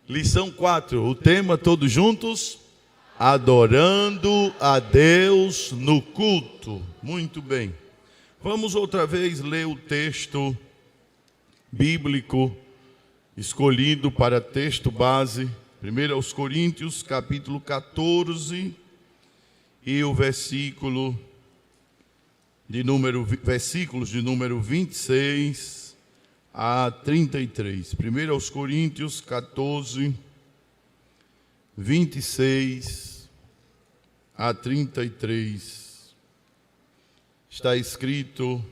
Lição 4, o tema todos juntos, adorando a Deus no culto. Muito bem, vamos outra vez ler o texto bíblico escolhido para texto base, 1 aos Coríntios, capítulo 14, e o versículos de número 26 a 33. 1 aos Coríntios 14, 26 a 33. Está escrito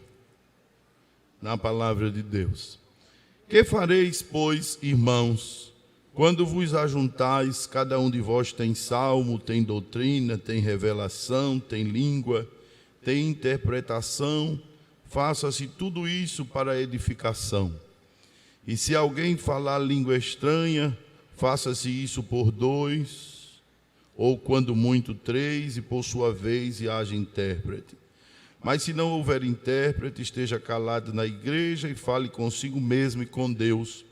na palavra de Deus: Que fareis, pois, irmãos, quando vos ajuntais, cada um de vós tem salmo, tem doutrina, tem revelação, tem língua, tem interpretação? Faça-se tudo isso para edificação. E se alguém falar língua estranha, faça-se isso por 2, ou quando muito 3, e por sua vez e haja intérprete. Mas se não houver intérprete, esteja calado na igreja e fale consigo mesmo e com Deus.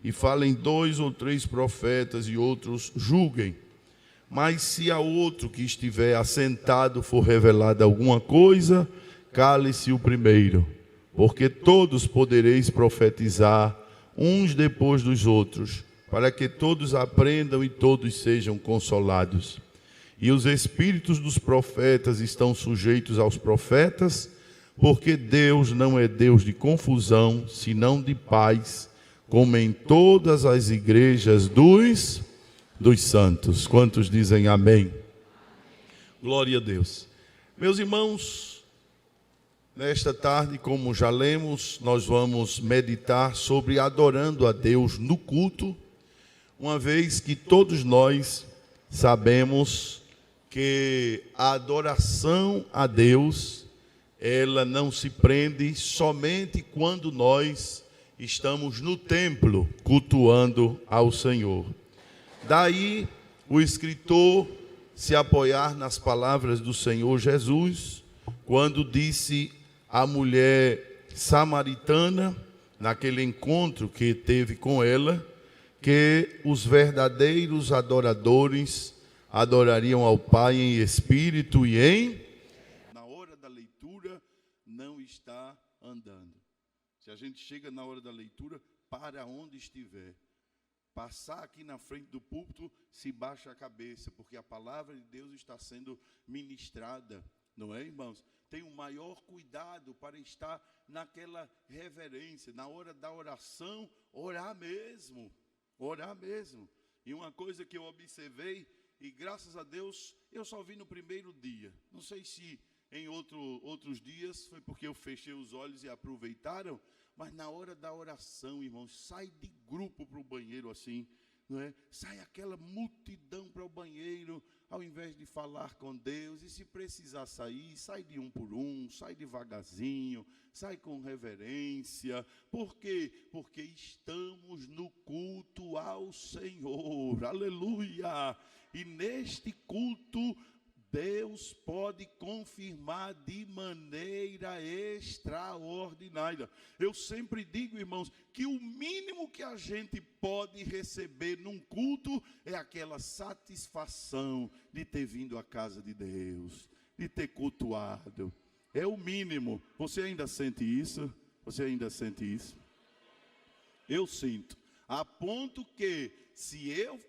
E falem 2 ou 3 profetas e outros julguem. Mas se a outro que estiver assentado for revelada alguma coisa, cale-se o primeiro, porque todos podereis profetizar, uns depois dos outros, para que todos aprendam e todos sejam consolados. E os espíritos dos profetas estão sujeitos aos profetas, porque Deus não é Deus de confusão, senão de paz, como em todas as igrejas dos santos. Quantos dizem amém? Glória a Deus. Meus irmãos, nesta tarde, como já lemos, nós vamos meditar sobre adorando a Deus no culto, uma vez que todos nós sabemos que a adoração a Deus, ela não se prende somente quando nós estamos no templo cultuando ao Senhor. Daí o escritor se apoiar nas palavras do Senhor Jesus, quando disse a mulher samaritana, naquele encontro que teve com ela, que os verdadeiros adoradores adorariam ao Pai em espírito e na hora da leitura, não está andando. Se a gente chega na hora da leitura, para onde estiver, passar aqui na frente do púlpito, se baixa a cabeça, porque a palavra de Deus está sendo ministrada, não é, irmãos? Tem o maior cuidado para estar naquela reverência, na hora da oração, orar mesmo. E uma coisa que eu observei, e graças a Deus, eu só vi no primeiro dia. Não sei se em outros dias foi porque eu fechei os olhos e aproveitaram, mas na hora da oração, irmãos, sai de grupo para o banheiro assim, não é? Sai aquela multidão para o banheiro, ao invés de falar com Deus. E se precisar sair, sai de um por um, sai devagarzinho, sai com reverência. Por quê? Porque estamos no culto ao Senhor, aleluia. E neste culto, Deus pode confirmar de maneira extraordinária. Eu sempre digo, irmãos, que o mínimo que a gente pode receber num culto é aquela satisfação de ter vindo à casa de Deus, de ter cultuado. É o mínimo. Você ainda sente isso? Você ainda sente isso? Eu sinto. A ponto que, se eu,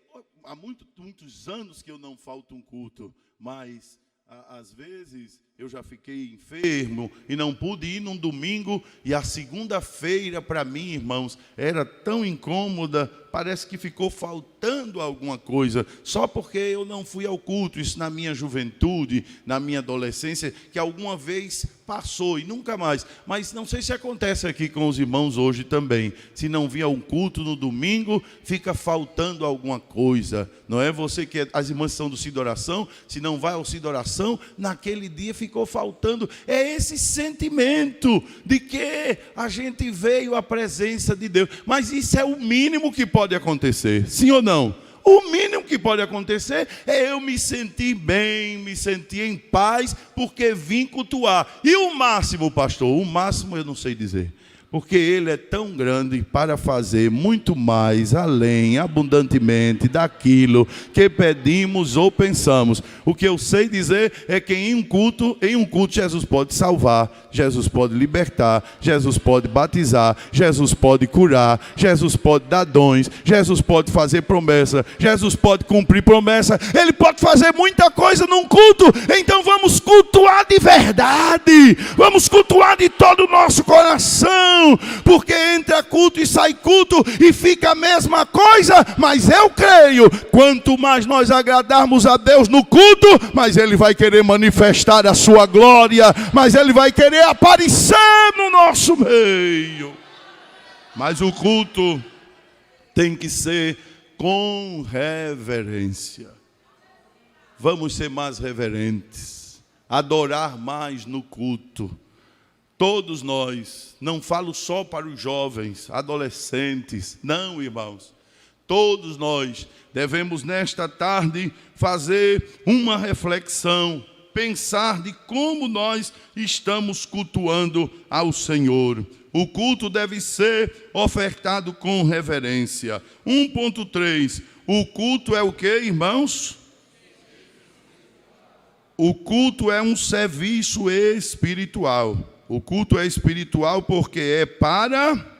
há muitos anos que eu não falto um culto, mas às vezes eu já fiquei enfermo e não pude ir num domingo, e a segunda-feira para mim, irmãos, era tão incômoda, parece que ficou faltando alguma coisa, só porque eu não fui ao culto. Isso na minha juventude, na minha adolescência, que alguma vez passou e nunca mais. Mas não sei se acontece aqui com os irmãos hoje também. Se não vir um culto no domingo, fica faltando alguma coisa, não é? Você que as irmãs são do Cid Oração, se não vai ao Cid Oração, naquele dia ficou faltando. É esse sentimento de que a gente veio à presença de Deus. Mas isso é o mínimo que pode acontecer, sim ou não? O mínimo que pode acontecer é eu me sentir bem, me sentir em paz, porque vim cultuar. E o máximo, pastor? O máximo eu não sei dizer. porque Ele é tão grande para fazer muito mais, além, abundantemente daquilo que pedimos ou pensamos. O que eu sei dizer é que em um culto Jesus pode salvar, Jesus pode libertar, Jesus pode batizar, Jesus pode curar, Jesus pode dar dons, Jesus pode fazer promessa, Jesus pode cumprir promessa, Ele pode fazer muita coisa num culto. Então vamos cultuar de verdade, vamos cultuar de todo o nosso coração, porque entra culto e sai culto e fica a mesma coisa. Mas eu creio, quanto mais nós agradarmos a Deus no culto, mais Ele vai querer manifestar a sua glória, mais Ele vai querer aparecer no nosso meio. Mas o culto tem que ser com reverência. Vamos ser mais reverentes, adorar mais no culto. Todos nós, não falo só para os jovens, adolescentes, não, irmãos. Todos nós devemos nesta tarde fazer uma reflexão, pensar de como nós estamos cultuando ao Senhor. O culto deve ser ofertado com reverência. 1.3, o culto é o que, irmãos? O culto é um serviço espiritual. O culto é espiritual porque é para...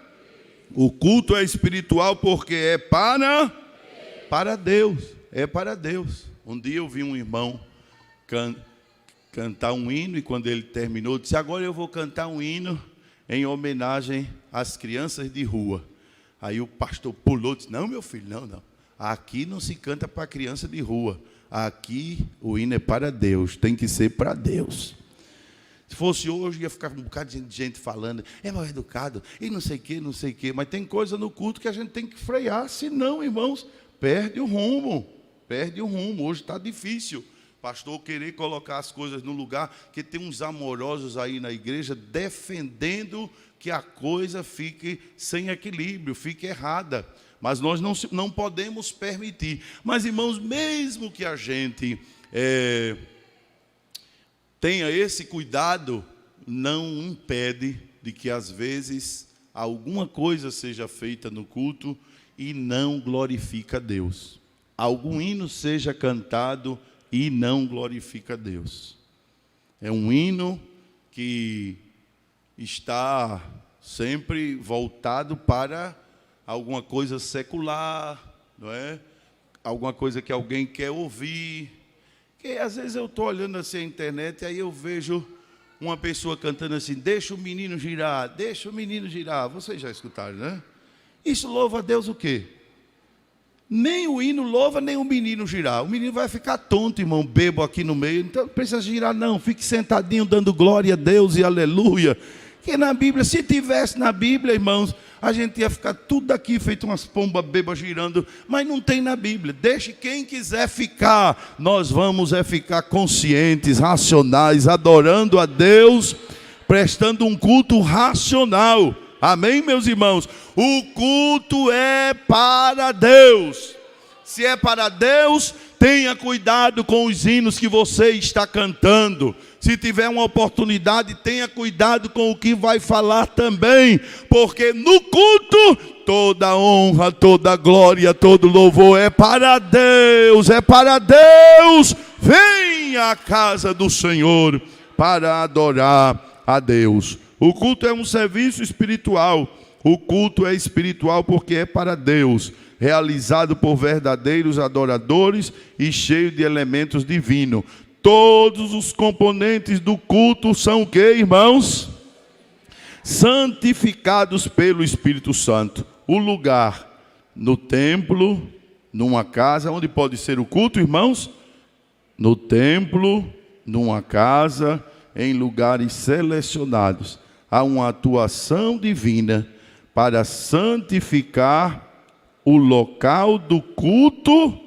O culto é espiritual porque é para Deus. É para Deus. Um dia eu vi um irmão cantar um hino, e quando ele terminou, disse: agora eu vou cantar um hino em homenagem às crianças de rua. Aí o pastor pulou e disse: não, meu filho, não. Aqui não se canta para criança de rua. Aqui o hino é para Deus, tem que ser para Deus. Se fosse hoje, ia ficar um bocado de gente falando, é mal educado, e não sei o quê. Mas tem coisa no culto que a gente tem que frear, senão, irmãos, perde o rumo. Hoje está difícil. Pastor querer colocar as coisas no lugar, que tem uns amorosos aí na igreja defendendo que a coisa fique sem equilíbrio, fique errada. Mas nós não podemos permitir. Mas, irmãos, mesmo que a gente tenha esse cuidado, não impede de que às vezes alguma coisa seja feita no culto e não glorifica a Deus. Algum hino seja cantado e não glorifica a Deus. É um hino que está sempre voltado para alguma coisa secular, não é? Alguma coisa que alguém quer ouvir. Que às vezes eu estou olhando assim a internet e aí eu vejo uma pessoa cantando assim: deixa o menino girar, deixa o menino girar. Vocês já escutaram, né? Isso louva a Deus o quê? Nem o hino louva, nem o menino girar. O menino vai ficar tonto, irmão, bebo aqui no meio. Então não precisa girar não, fique sentadinho dando glória a Deus e aleluia. Que na Bíblia, se tivesse na Bíblia, irmãos, a gente ia ficar tudo aqui feito umas pombas bebas girando, mas não tem na Bíblia. Deixe quem quiser ficar, nós vamos ficar conscientes, racionais, adorando a Deus, prestando um culto racional. Amém, meus irmãos? O culto é para Deus. Se é para Deus, tenha cuidado com os hinos que você está cantando. Se tiver uma oportunidade, tenha cuidado com o que vai falar também, porque no culto toda honra, toda glória, todo louvor é para Deus, é para Deus. Venha à casa do Senhor para adorar a Deus. O culto é um serviço espiritual. O culto é espiritual porque é para Deus, realizado por verdadeiros adoradores e cheio de elementos divinos. Todos os componentes do culto são o que, irmãos? Santificados pelo Espírito Santo. O lugar no templo, numa casa, onde pode ser o culto, irmãos? No templo, numa casa, em lugares selecionados. Há uma atuação divina para santificar o local do culto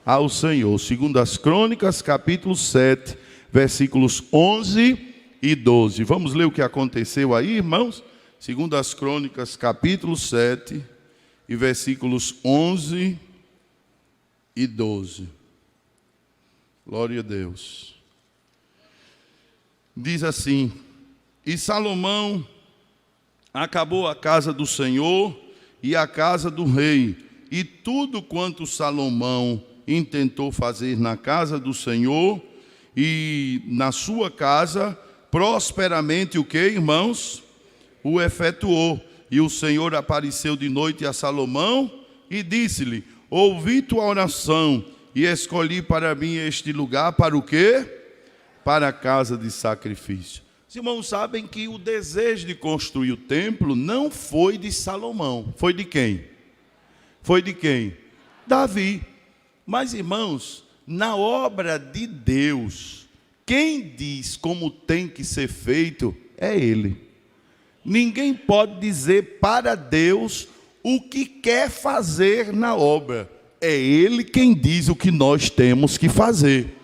ao Senhor. Segundo as Crônicas, capítulo 7, versículos 11 e 12. Vamos ler o que aconteceu aí, irmãos? Segundo as Crônicas, capítulo 7, e versículos 11 e 12. Glória a Deus. Diz assim: e Salomão acabou a casa do Senhor e a casa do rei, e tudo quanto Salomão intentou fazer na casa do Senhor e na sua casa, prosperamente o que, irmãos? O efetuou. E o Senhor apareceu de noite a Salomão e disse-lhe: ouvi tua oração e escolhi para mim este lugar para o quê? Para a casa de sacrifício. Os irmãos sabem que o desejo de construir o templo não foi de Salomão. Foi de quem? Foi de quem? Davi. Mas, irmãos, na obra de Deus, quem diz como tem que ser feito é Ele. Ninguém pode dizer para Deus o que quer fazer na obra. É Ele quem diz o que nós temos que fazer.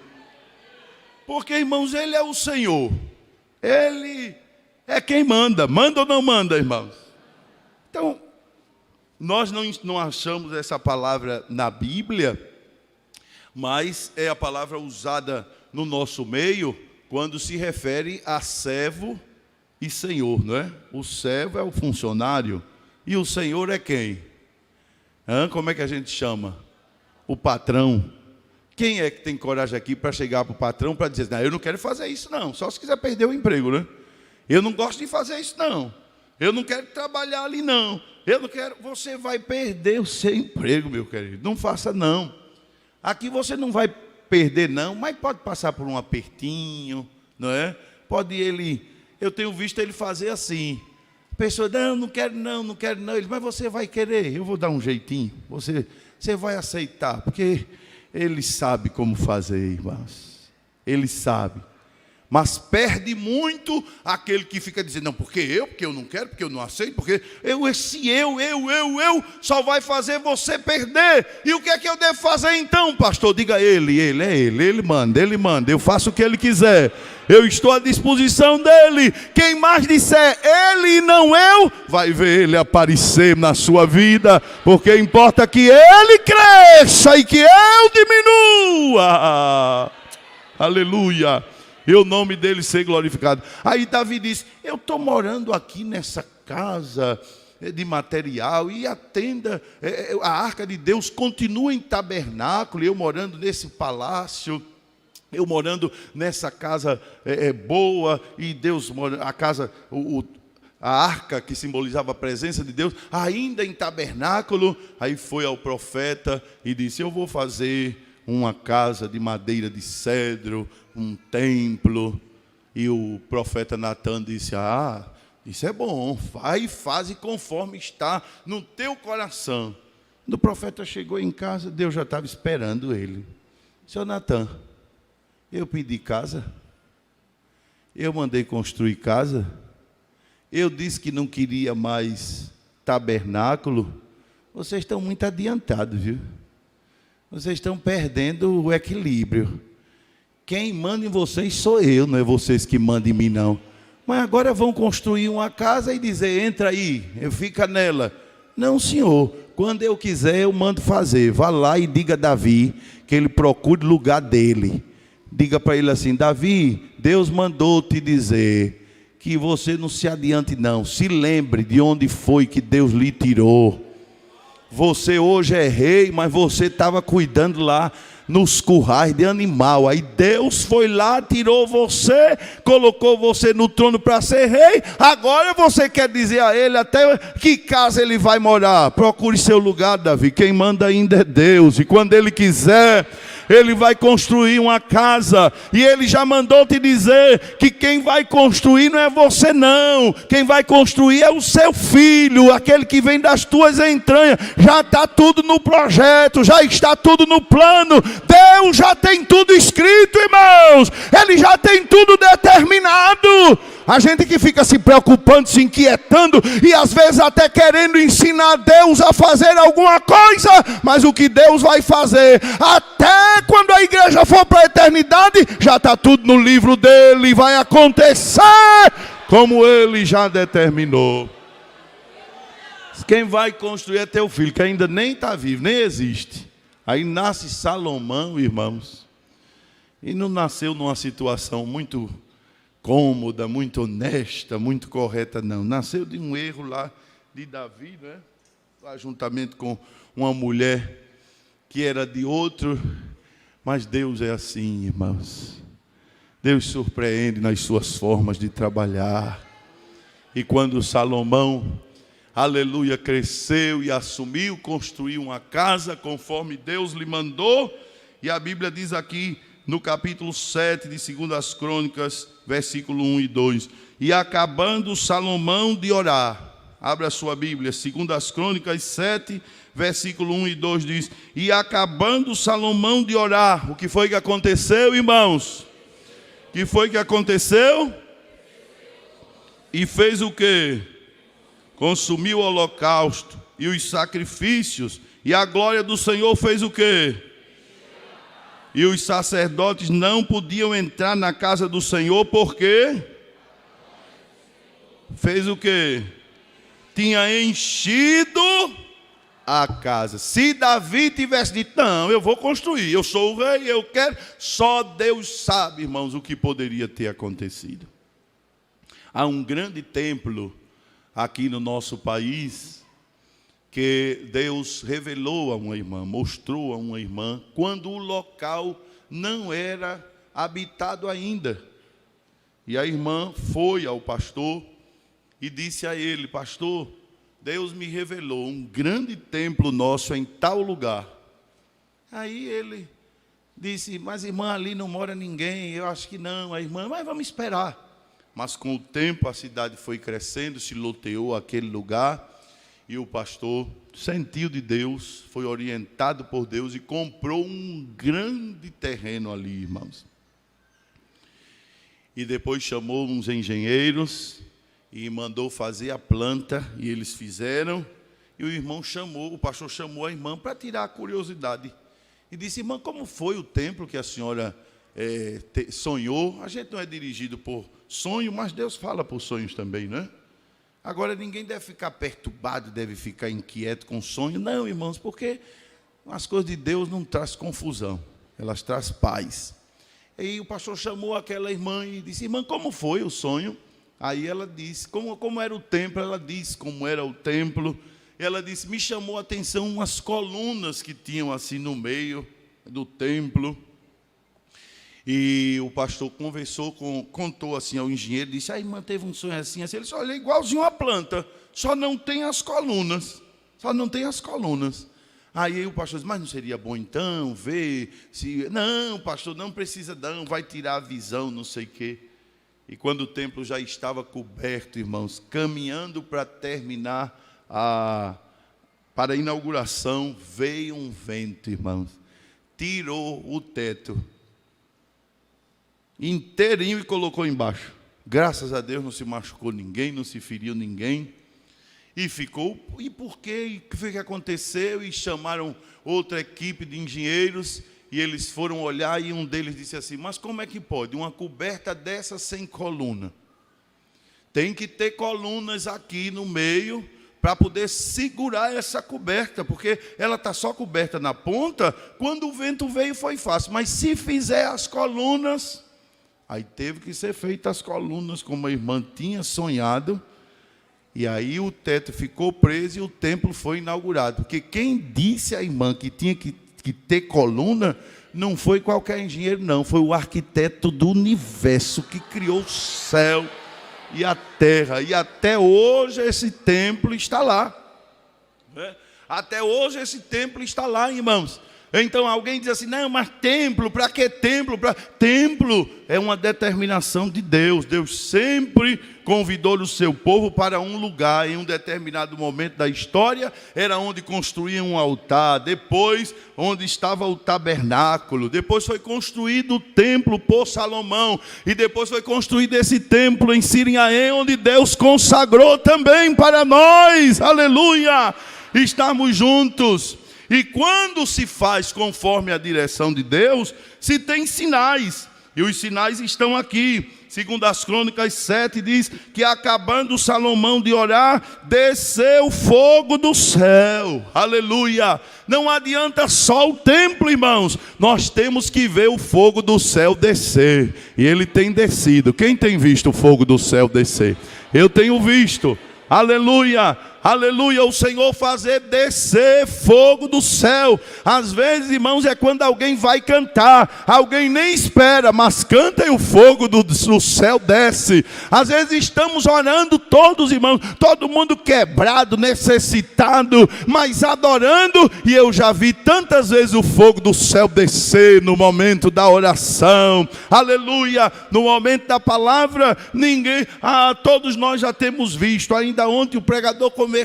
Porque, irmãos, Ele é o Senhor. Ele é quem manda. Manda ou não manda, irmãos? Então, nós não achamos essa palavra na Bíblia, mas é a palavra usada no nosso meio quando se refere a servo e senhor, não é? O servo é o funcionário e o senhor é quem? Como é que a gente chama? O patrão. Quem é que tem coragem aqui para chegar para o patrão para dizer: não, eu não quero fazer isso não, só se quiser perder o emprego, né? Eu não gosto de fazer isso não, eu não quero trabalhar ali não, eu não quero. Você vai perder o seu emprego, meu querido, não faça não. Aqui você não vai perder não, mas pode passar por um apertinho, não é? Pode ele, eu tenho visto ele fazer assim, a pessoa: não quero não, ele, mas você vai querer, eu vou dar um jeitinho, você vai aceitar, porque Ele sabe como fazer, irmãos. Ele sabe. Mas perde muito aquele que fica dizendo: não, porque eu não quero, porque eu não aceito, porque esse eu só vai fazer você perder. E o que é que eu devo fazer então, pastor? Diga: ele manda, eu faço o que ele quiser. Eu estou à disposição dele. Quem mais disser ele e não eu, vai ver ele aparecer na sua vida, porque importa que ele cresça e que eu diminua. Aleluia. E o nome dele ser glorificado. Aí Davi disse: eu estou morando aqui nessa casa de material, e a tenda, a arca de Deus continua em tabernáculo, e eu morando nesse palácio, eu morando nessa casa boa, e Deus, a casa, a arca que simbolizava a presença de Deus, ainda em tabernáculo. Aí foi ao profeta e disse: eu vou fazer uma casa de madeira de cedro, um templo. E o profeta Natan disse: isso é bom, vai e faz conforme está no teu coração. Quando o profeta chegou em casa, Deus já estava esperando ele. Seu Natan, eu pedi casa, eu mandei construir casa, eu disse que não queria mais tabernáculo. Vocês estão muito adiantados, viu? Vocês estão perdendo o equilíbrio. Quem manda em vocês sou eu, não é vocês que mandam em mim não. Mas agora vão construir uma casa e dizer: entra aí, fica nela. Não, senhor, quando eu quiser eu mando fazer. Vá lá e diga a Davi que ele procure lugar dele. Diga para ele assim: Davi, Deus mandou te dizer que você não se adiante não. Se lembre de onde foi que Deus lhe tirou. Você hoje é rei, mas você estava cuidando lá nos currais de animal. Aí Deus foi lá, tirou você, colocou você no trono para ser rei. Agora você quer dizer a ele até que casa ele vai morar. Procure seu lugar, Davi. Quem manda ainda é Deus. E quando ele quiser, ele vai construir uma casa. E ele já mandou te dizer que quem vai construir não é você não. Quem vai construir é o seu filho, aquele que vem das tuas entranhas. Já está tudo no projeto, já está tudo no plano. Deus já tem tudo escrito, irmãos. Ele já tem tudo determinado. A gente que fica se preocupando, se inquietando e às vezes até querendo ensinar Deus a fazer alguma coisa, mas o que Deus vai fazer, até quando a igreja for para a eternidade, já está tudo no livro dele, vai acontecer como ele já determinou. Quem vai construir é teu filho, que ainda nem está vivo, nem existe. Aí nasce Salomão, irmãos, e não nasceu numa situação muito cômoda, muito honesta, muito correta, não. Nasceu de um erro lá de Davi, né? Lá juntamente com uma mulher que era de outro. Mas Deus é assim, irmãos. Deus surpreende nas suas formas de trabalhar. E quando Salomão, aleluia, cresceu e assumiu, construiu uma casa conforme Deus lhe mandou. E a Bíblia diz aqui no capítulo 7 de 2 Crônicas, versículo 1 e 2. E acabando Salomão de orar, abra a sua Bíblia, 2 Crônicas 7, versículo 1 e 2 diz: e acabando Salomão de orar, o que foi que aconteceu, irmãos? O que foi que aconteceu? E fez o quê? Consumiu o holocausto e os sacrifícios, e a glória do Senhor fez o quê? E os sacerdotes não podiam entrar na casa do Senhor, porque fez o quê? Tinha enchido a casa. Se Davi tivesse dito, não, eu vou construir, eu sou o rei, eu quero, só Deus sabe, irmãos, o que poderia ter acontecido. Há um grande templo aqui no nosso país, que Deus revelou a uma irmã, mostrou a uma irmã, quando o local não era habitado ainda. E a irmã foi ao pastor e disse a ele: pastor, Deus me revelou um grande templo nosso em tal lugar. Aí ele disse: mas irmã, ali não mora ninguém. Eu acho que não. A irmã: mas vamos esperar. Mas com o tempo a cidade foi crescendo, se loteou aquele lugar. E o pastor sentiu de Deus, foi orientado por Deus e comprou um grande terreno ali, irmãos. E depois chamou uns engenheiros e mandou fazer a planta, e eles fizeram. E o pastor chamou a irmã para tirar a curiosidade. E disse: irmã, como foi o templo que a senhora sonhou? A gente não é dirigido por sonho, mas Deus fala por sonhos também, né? Agora, ninguém deve ficar perturbado, deve ficar inquieto com sonho. Não, irmãos, porque as coisas de Deus não trazem confusão, elas trazem paz. E o pastor chamou aquela irmã e disse: irmã, como foi o sonho? Aí ela disse, como era o templo? Ela disse como era o templo. Ela disse: me chamou a atenção umas colunas que tinham assim no meio do templo. E o pastor contou assim ao engenheiro, disse: a irmã teve um sonho assim, assim. Ele disse: olha, é igualzinho a planta, só não tem as colunas. Só não tem as colunas. Aí o pastor disse: mas não seria bom então ver se... Não, pastor, não precisa não, vai tirar a visão, não sei o quê. E quando o templo já estava coberto, irmãos, caminhando para terminar para a inauguração, veio um vento, irmãos, tirou o teto inteirinho e colocou embaixo. Graças a Deus não se machucou ninguém, não se feriu ninguém. E ficou, e por quê? O que foi que aconteceu? E chamaram outra equipe de engenheiros, e eles foram olhar, e um deles disse assim: mas como é que pode uma coberta dessa sem coluna? Tem que ter colunas aqui no meio, para poder segurar essa coberta, porque ela está só coberta na ponta. Quando o vento veio foi fácil, mas se fizer as colunas... Aí teve que ser feitas as colunas, como a irmã tinha sonhado. E aí o teto ficou preso e o templo foi inaugurado. Porque quem disse à irmã que tinha que ter coluna, não foi qualquer engenheiro, não. Foi o arquiteto do universo, que criou o céu e a terra. E até hoje esse templo está lá. Até hoje esse templo está lá, irmãos. Então alguém diz assim: não, mas templo, para que templo? Templo é uma determinação de Deus. Deus sempre convidou o seu povo para um lugar. Em um determinado momento da história, era onde construíam um altar. Depois, onde estava o tabernáculo. Depois foi construído o templo por Salomão. E depois foi construído esse templo em Sirinhaém, onde Deus consagrou também para nós, aleluia, estarmos juntos. E quando se faz conforme a direção de Deus, se tem sinais. E os sinais estão aqui. Segundo as Crônicas 7, diz que acabando Salomão de orar, desceu fogo do céu. Aleluia! Não adianta só o templo, irmãos. Nós temos que ver o fogo do céu descer. E ele tem descido. Quem tem visto o fogo do céu descer? Eu tenho visto. Aleluia! Aleluia, o Senhor fazer descer fogo do céu. Às vezes, irmãos, é quando alguém vai cantar, alguém nem espera, mas canta e o fogo do céu desce. Às vezes estamos orando todos, irmãos, todo mundo quebrado, necessitado, mas adorando, e eu já vi tantas vezes o fogo do céu descer no momento da oração. Aleluia, no momento da palavra, todos nós já temos visto. Ainda ontem o pregador começou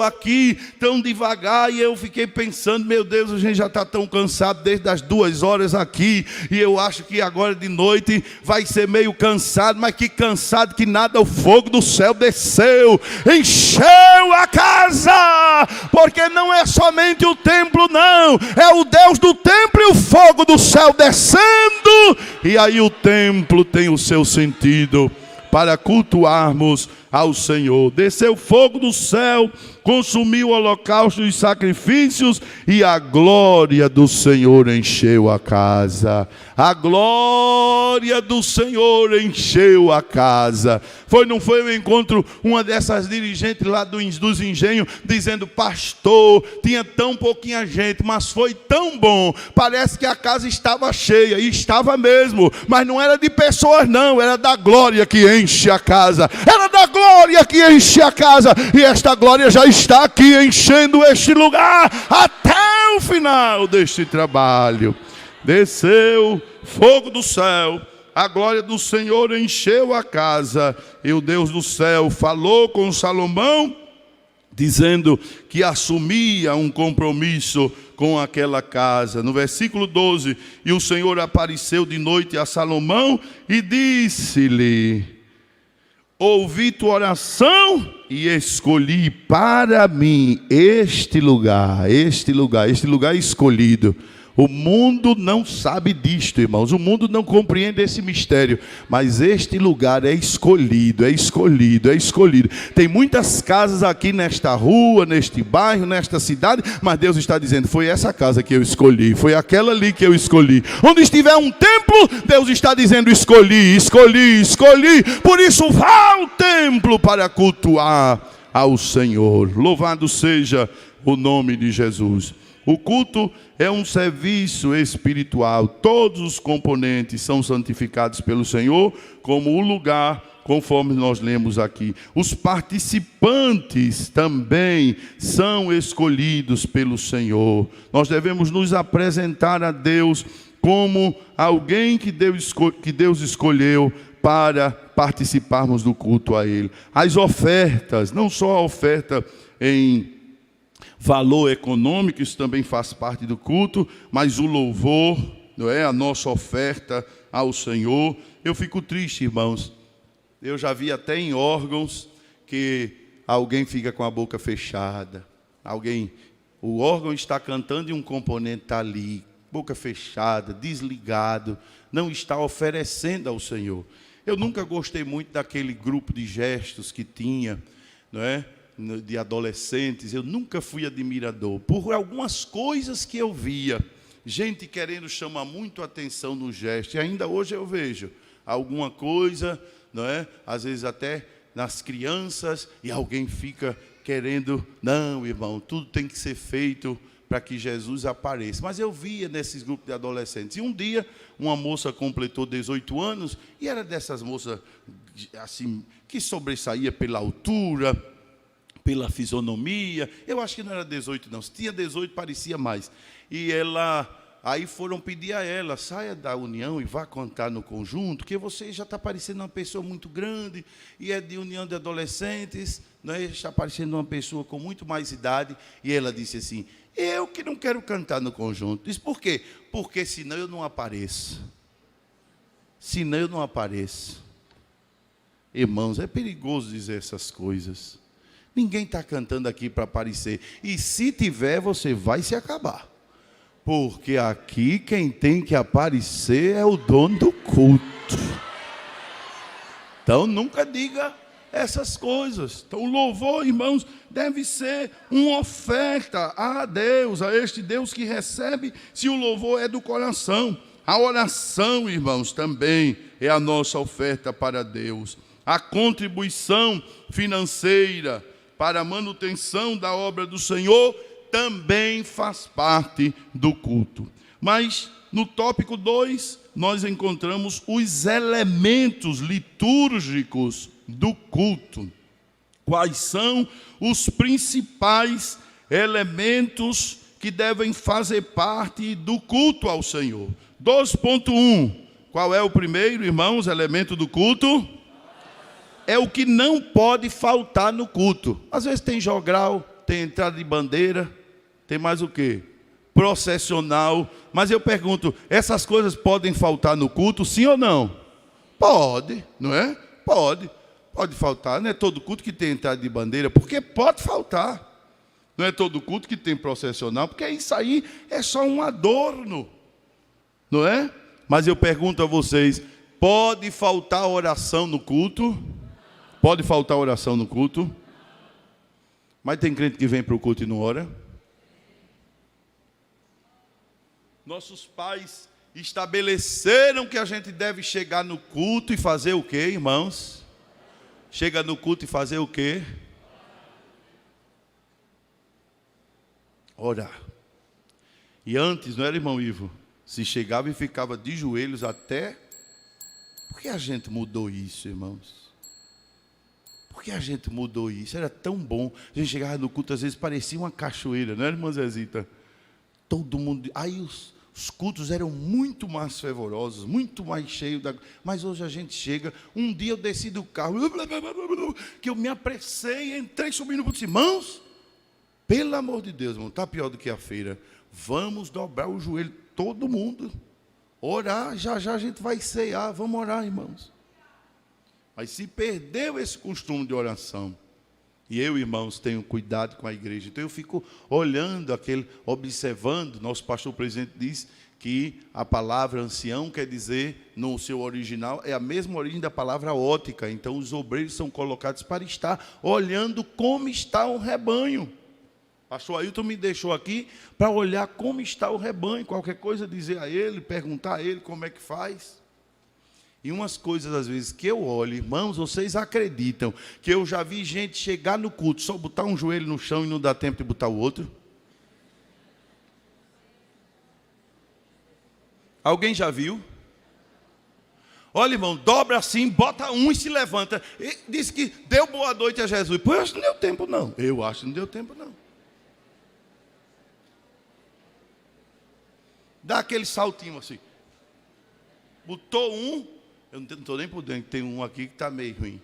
aqui tão devagar e eu fiquei pensando, meu Deus, a gente já está tão cansado desde as 2 horas aqui, e eu acho que agora de noite vai ser meio cansado, mas que cansado que nada, o fogo do céu desceu, encheu a casa, porque não é somente o templo, não, é o Deus do templo e o fogo do céu descendo, e aí o templo tem o seu sentido para cultuarmos ao Senhor. Desceu fogo do céu, consumiu o holocausto e os sacrifícios, e a glória do Senhor encheu a casa. A glória do Senhor encheu a casa. Não foi eu encontro uma dessas dirigentes lá dos engenhos, dizendo, pastor, tinha tão pouquinha gente, mas foi tão bom, parece que a casa estava cheia, e estava mesmo, mas não era de pessoas não, era da glória que enche a casa, era da glória que enche a casa, e esta glória já está aqui enchendo este lugar, até o final deste trabalho. Desceu fogo do céu, a glória do Senhor encheu a casa, e o Deus do céu falou com Salomão, dizendo que assumia um compromisso com aquela casa. No versículo 12, e o Senhor apareceu de noite a Salomão e disse-lhe, ouvi tua oração e escolhi para mim este lugar escolhido. O mundo não sabe disto, irmãos, o mundo não compreende esse mistério, mas este lugar é escolhido, é escolhido, é escolhido. Tem muitas casas aqui nesta rua, neste bairro, nesta cidade, mas Deus está dizendo, foi essa casa que eu escolhi, foi aquela ali que eu escolhi. Onde estiver um templo, Deus está dizendo, escolhi, escolhi, escolhi. Por isso vá ao templo para cultuar ao Senhor. Louvado seja o nome de Jesus. O culto é um serviço espiritual. Todos os componentes são santificados pelo Senhor, como o lugar, conforme nós lemos aqui. Os participantes também são escolhidos pelo Senhor. Nós devemos nos apresentar a Deus como alguém que Deus escolheu para participarmos do culto a Ele. As ofertas, não só a oferta em valor econômico, isso também faz parte do culto, mas o louvor, não é? A nossa oferta ao Senhor. Eu fico triste, irmãos. Eu já vi até em órgãos que alguém fica com a boca fechada. O órgão está cantando e um componente está ali, boca fechada, desligado, não está oferecendo ao Senhor. Eu nunca gostei muito daquele grupo de gestos que tinha, não é? De adolescentes, eu nunca fui admirador, por algumas coisas que eu via, gente querendo chamar muito a atenção no gesto, e ainda hoje eu vejo alguma coisa, não é? Às vezes até nas crianças, e alguém fica querendo, não, irmão, tudo tem que ser feito para que Jesus apareça. Mas eu via nesses grupos de adolescentes, e um dia uma moça completou 18 anos, e era dessas moças assim, que sobressaía pela altura, pela fisionomia. Eu acho que não era 18 não, se tinha 18 parecia mais. E aí foram pedir a ela, saia da união e vá cantar no conjunto, que você já está parecendo uma pessoa muito grande, e é de união de adolescentes, não é? Está parecendo uma pessoa com muito mais idade. E ela disse assim, eu que não quero cantar no conjunto. Disse, por quê? Porque senão eu não apareço. Senão eu não apareço. Irmãos, é perigoso dizer essas coisas. Ninguém está cantando aqui para aparecer. E se tiver, você vai se acabar. Porque aqui quem tem que aparecer é o dono do culto. Então nunca diga essas coisas. Então o louvor, irmãos, deve ser uma oferta a Deus, a este Deus que recebe, se o louvor é do coração. A oração, irmãos, também é a nossa oferta para Deus. A contribuição financeira para a manutenção da obra do Senhor também faz parte do culto. Mas no tópico 2, nós encontramos os elementos litúrgicos do culto. Quais são os principais elementos que devem fazer parte do culto ao Senhor? 2.1. Qual é o primeiro, irmãos, elemento do culto? É o que não pode faltar no culto. Às vezes tem jogral, tem entrada de bandeira, tem mais o quê? Processional. Mas eu pergunto, essas coisas podem faltar no culto, sim ou não? Pode, não é? Pode. Pode faltar, não é todo culto que tem entrada de bandeira, porque pode faltar. Não é todo culto que tem processional, porque isso aí é só um adorno, não é? Mas eu pergunto a vocês, pode faltar oração no culto? Pode faltar oração no culto? Mas tem crente que vem para o culto e não ora? Nossos pais estabeleceram que a gente deve chegar no culto e fazer o quê, irmãos? Chega no culto e fazer o quê? Orar. E antes, não era, irmão Ivo? Se chegava e ficava de joelhos até... Por que a gente mudou isso, irmãos? Por que a gente mudou isso? Era tão bom. A gente chegava no culto, às vezes parecia uma cachoeira, não é, irmã Zezita? Todo mundo... Aí os cultos eram muito mais fervorosos, muito mais cheios. Mas hoje a gente chega... Um dia eu desci do carro, que eu me apressei, entrei, subi no culto. Irmãos, pelo amor de Deus, irmão, está pior do que a feira. Vamos dobrar o joelho, todo mundo. Orar, já já a gente vai ceiar. Vamos orar, irmãos. Mas se perdeu esse costume de oração, e eu, irmãos, tenho cuidado com a igreja, então eu fico olhando observando. Nosso pastor presidente diz que a palavra ancião quer dizer, no seu original, é a mesma origem da palavra ótica. Então os obreiros são colocados para estar olhando como está o rebanho. Pastor Ailton me deixou aqui para olhar como está o rebanho, qualquer coisa dizer a ele, perguntar a ele como é que faz. E umas coisas, às vezes, que eu olho, irmãos, vocês acreditam que eu já vi gente chegar no culto, só botar um joelho no chão e não dá tempo de botar o outro? Alguém já viu? Olha, irmão, dobra assim, bota um e se levanta. E diz que deu boa noite a Jesus. Pô, eu acho que não deu tempo, não. Eu acho que não deu tempo, não. Dá aquele saltinho assim. Botou um, eu não estou nem por dentro, tem um aqui que está meio ruim.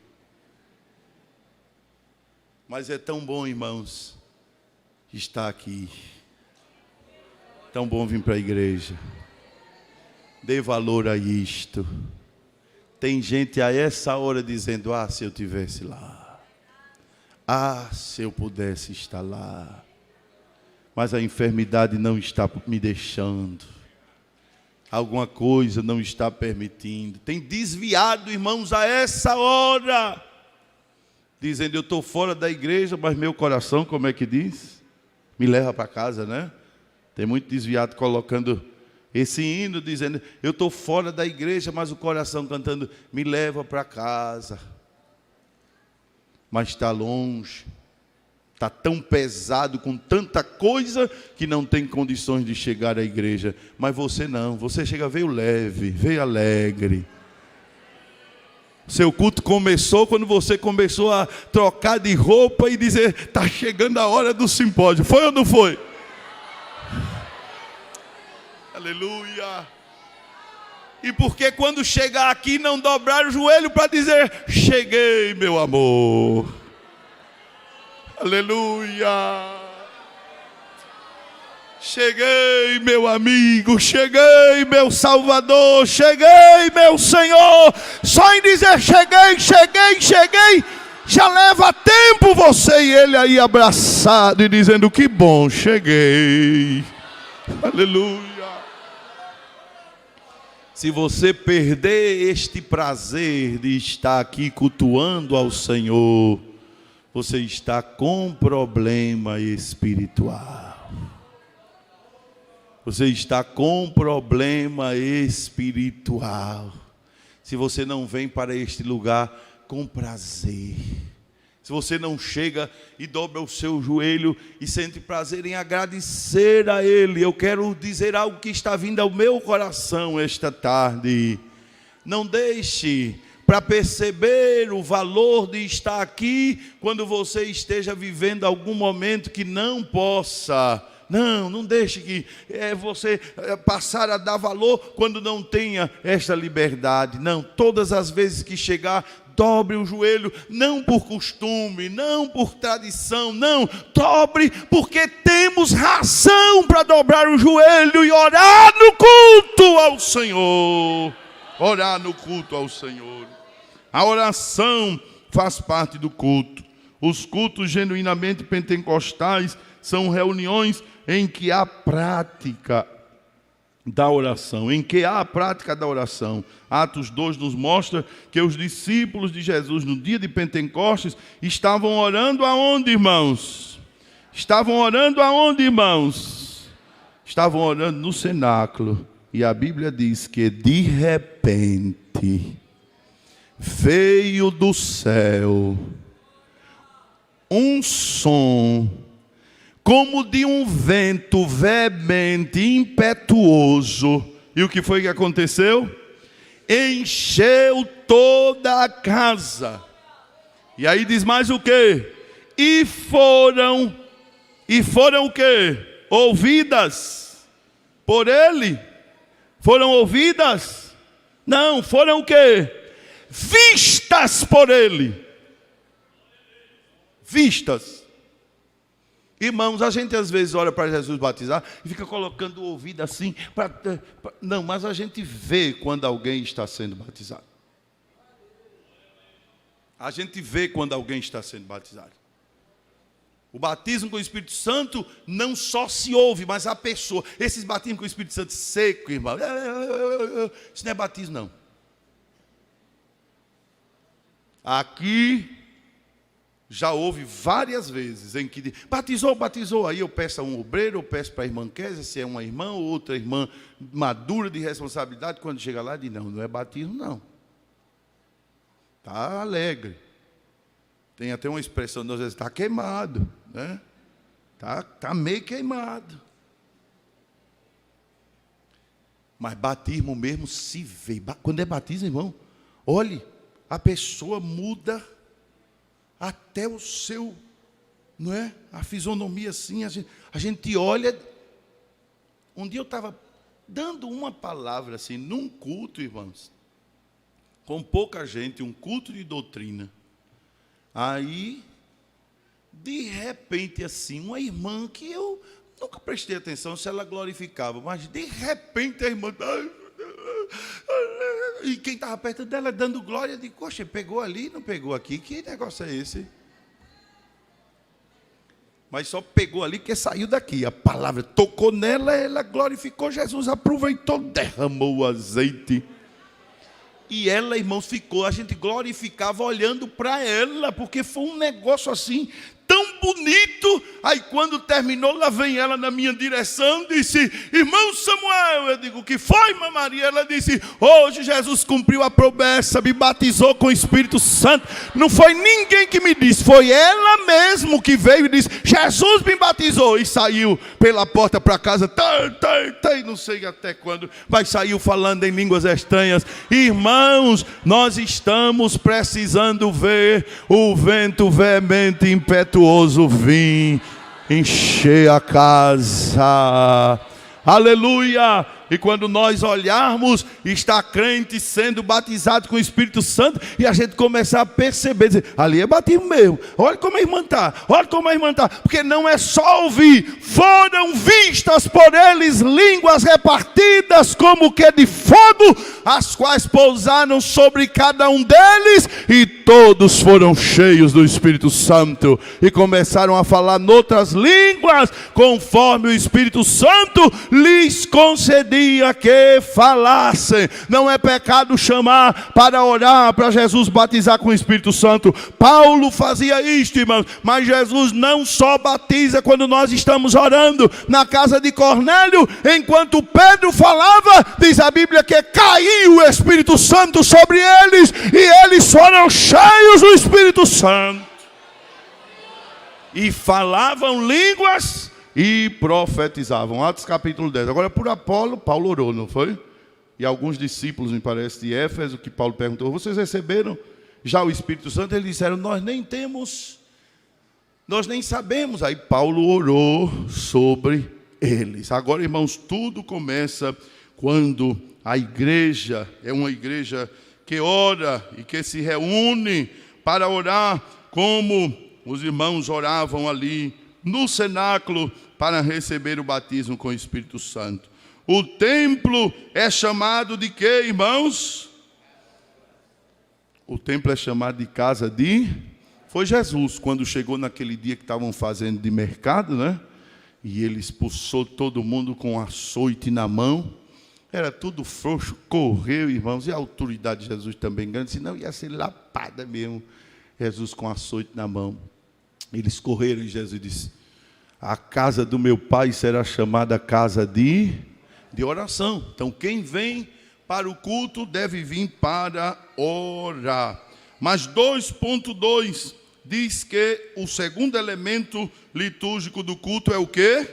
Mas é tão bom, irmãos, estar aqui. Tão bom vir para a igreja. Dê valor a isto. Tem gente a essa hora dizendo, ah, se eu estivesse lá. Ah, se eu pudesse estar lá. Mas a enfermidade não está me deixando. Alguma coisa não está permitindo. Tem desviado, irmãos, a essa hora. Dizendo, eu estou fora da igreja, mas meu coração, como é que diz? Me leva para casa, né? Tem muito desviado colocando esse hino, dizendo, eu estou fora da igreja, mas o coração cantando, me leva para casa. Mas está longe. Está tão pesado, com tanta coisa, que não tem condições de chegar à igreja. Mas você não, você chega, veio leve, veio alegre. Seu culto começou quando você começou a trocar de roupa e dizer, está chegando a hora do simpósio. Foi ou não foi? Aleluia. E porque quando chegar aqui não dobrar o joelho para dizer, cheguei, meu amor. Aleluia. Cheguei, meu amigo, cheguei, meu Salvador, cheguei, meu Senhor. Só em dizer cheguei, cheguei, cheguei, já leva tempo você e ele aí abraçado e dizendo, que bom, cheguei. Aleluia. Se você perder este prazer de estar aqui cultuando ao Senhor, você está com problema espiritual. Você está com problema espiritual. Se você não vem para este lugar com prazer, se você não chega e dobra o seu joelho e sente prazer em agradecer a Ele, eu quero dizer algo que está vindo ao meu coração esta tarde. Não deixe para perceber o valor de estar aqui quando você esteja vivendo algum momento que não possa. Não deixe que você passar a dar valor quando não tenha esta liberdade. Não, todas as vezes que chegar, dobre o joelho, não por costume, não por tradição, não, dobre porque temos razão para dobrar o joelho e orar no culto ao Senhor. Orar no culto ao Senhor. A oração faz parte do culto. Os cultos genuinamente pentecostais são reuniões em que há prática da oração, Atos 2 nos mostra que os discípulos de Jesus no dia de Pentecostes estavam orando aonde, irmãos? Estavam orando no cenáculo. E a Bíblia diz que de repente veio do céu um som como de um vento veemente, impetuoso. E o que foi que aconteceu? Encheu toda a casa. E aí diz mais o quê? E foram o quê? Ouvidas por ele. Foram ouvidas? Não, foram o quê? Vistas por ele. Vistas. Irmãos, a gente às vezes olha para Jesus batizar e fica colocando o ouvido assim. Não, mas a gente vê quando alguém está sendo batizado. A gente vê quando alguém está sendo batizado. O batismo com o Espírito Santo não só se ouve, mas a pessoa. Esses batismos com o Espírito Santo seco, irmão, isso não é batismo, não. Aqui já houve várias vezes em que batizou, aí eu peço a um obreiro, eu peço para a irmã Kézia, se é uma irmã ou outra irmã madura de responsabilidade, quando chega lá diz, não é batismo não. Está alegre. Tem até uma expressão, às vezes, está queimado, né? Tá meio queimado. Mas batismo mesmo se vê. Quando é batismo, irmão, olhe, a pessoa muda até o seu, não é? A fisionomia assim, a gente olha. Um dia eu estava dando uma palavra assim, num culto, irmãos, com pouca gente, um culto de doutrina. Aí, de repente assim, uma irmã que eu nunca prestei atenção se ela glorificava, mas de repente a irmã... E quem estava perto dela dando glória, eu digo, poxa, pegou ali, não pegou aqui, que negócio é esse? Mas só pegou ali porque saiu daqui, a palavra tocou nela, ela glorificou Jesus, aproveitou, derramou o azeite. E ela, irmãos, a gente glorificava olhando para ela, porque foi um negócio assim, tão bonito. Aí quando terminou, lá vem ela na minha direção, disse, irmão Samuel, eu digo, o que foi, irmã Maria? Ela disse, hoje Jesus cumpriu a promessa, me batizou com o Espírito Santo. Não foi ninguém que me disse, foi ela mesmo que veio e disse, Jesus me batizou. E saiu pela porta para casa, não sei até quando, mas saiu falando em línguas estranhas. Irmãos, nós estamos precisando ver o vento veemente impetuoso vir encher a casa. Aleluia! E quando nós olharmos, está crente sendo batizado com o Espírito Santo, e a gente começar a perceber, dizer, ali é batismo mesmo, olha como a irmã está, olha como a irmã está, porque não é só ouvir, foram vistas por eles línguas repartidas como que de fogo, as quais pousaram sobre cada um deles, e todos foram cheios do Espírito Santo, e começaram a falar noutras línguas, conforme o Espírito Santo lhes concedia que falassem. Não é pecado chamar para orar, para Jesus batizar com o Espírito Santo. Paulo fazia isto, irmãos, mas Jesus não só batiza quando nós estamos orando. Na casa de Cornélio, enquanto Pedro falava, diz a Bíblia que caiu o Espírito Santo sobre eles, e eles foram cheios do Espírito Santo, e falavam línguas e profetizavam. Atos capítulo 10. Agora, por Apolo, Paulo orou, não foi? E alguns discípulos, me parece, de Éfeso, que Paulo perguntou, vocês receberam já o Espírito Santo? Eles disseram, nós nem temos, nós nem sabemos. Aí Paulo orou sobre eles. Agora, irmãos, tudo começa quando a igreja é uma igreja que ora e que se reúne para orar, como os irmãos oravam ali no cenáculo para receber o batismo com o Espírito Santo. O templo é chamado de quê, irmãos? O templo é chamado de casa de... Foi Jesus, quando chegou naquele dia que estavam fazendo de mercado, né? E ele expulsou todo mundo com açoite na mão. Era tudo frouxo, correu, irmãos. E a autoridade de Jesus também grande, senão ia ser lapada mesmo. Jesus com açoite na mão. Eles correram e Jesus disse, a casa do meu pai será chamada casa de oração. Então quem vem para o culto deve vir para orar. Mas 2.2 diz que o segundo elemento litúrgico do culto é o quê?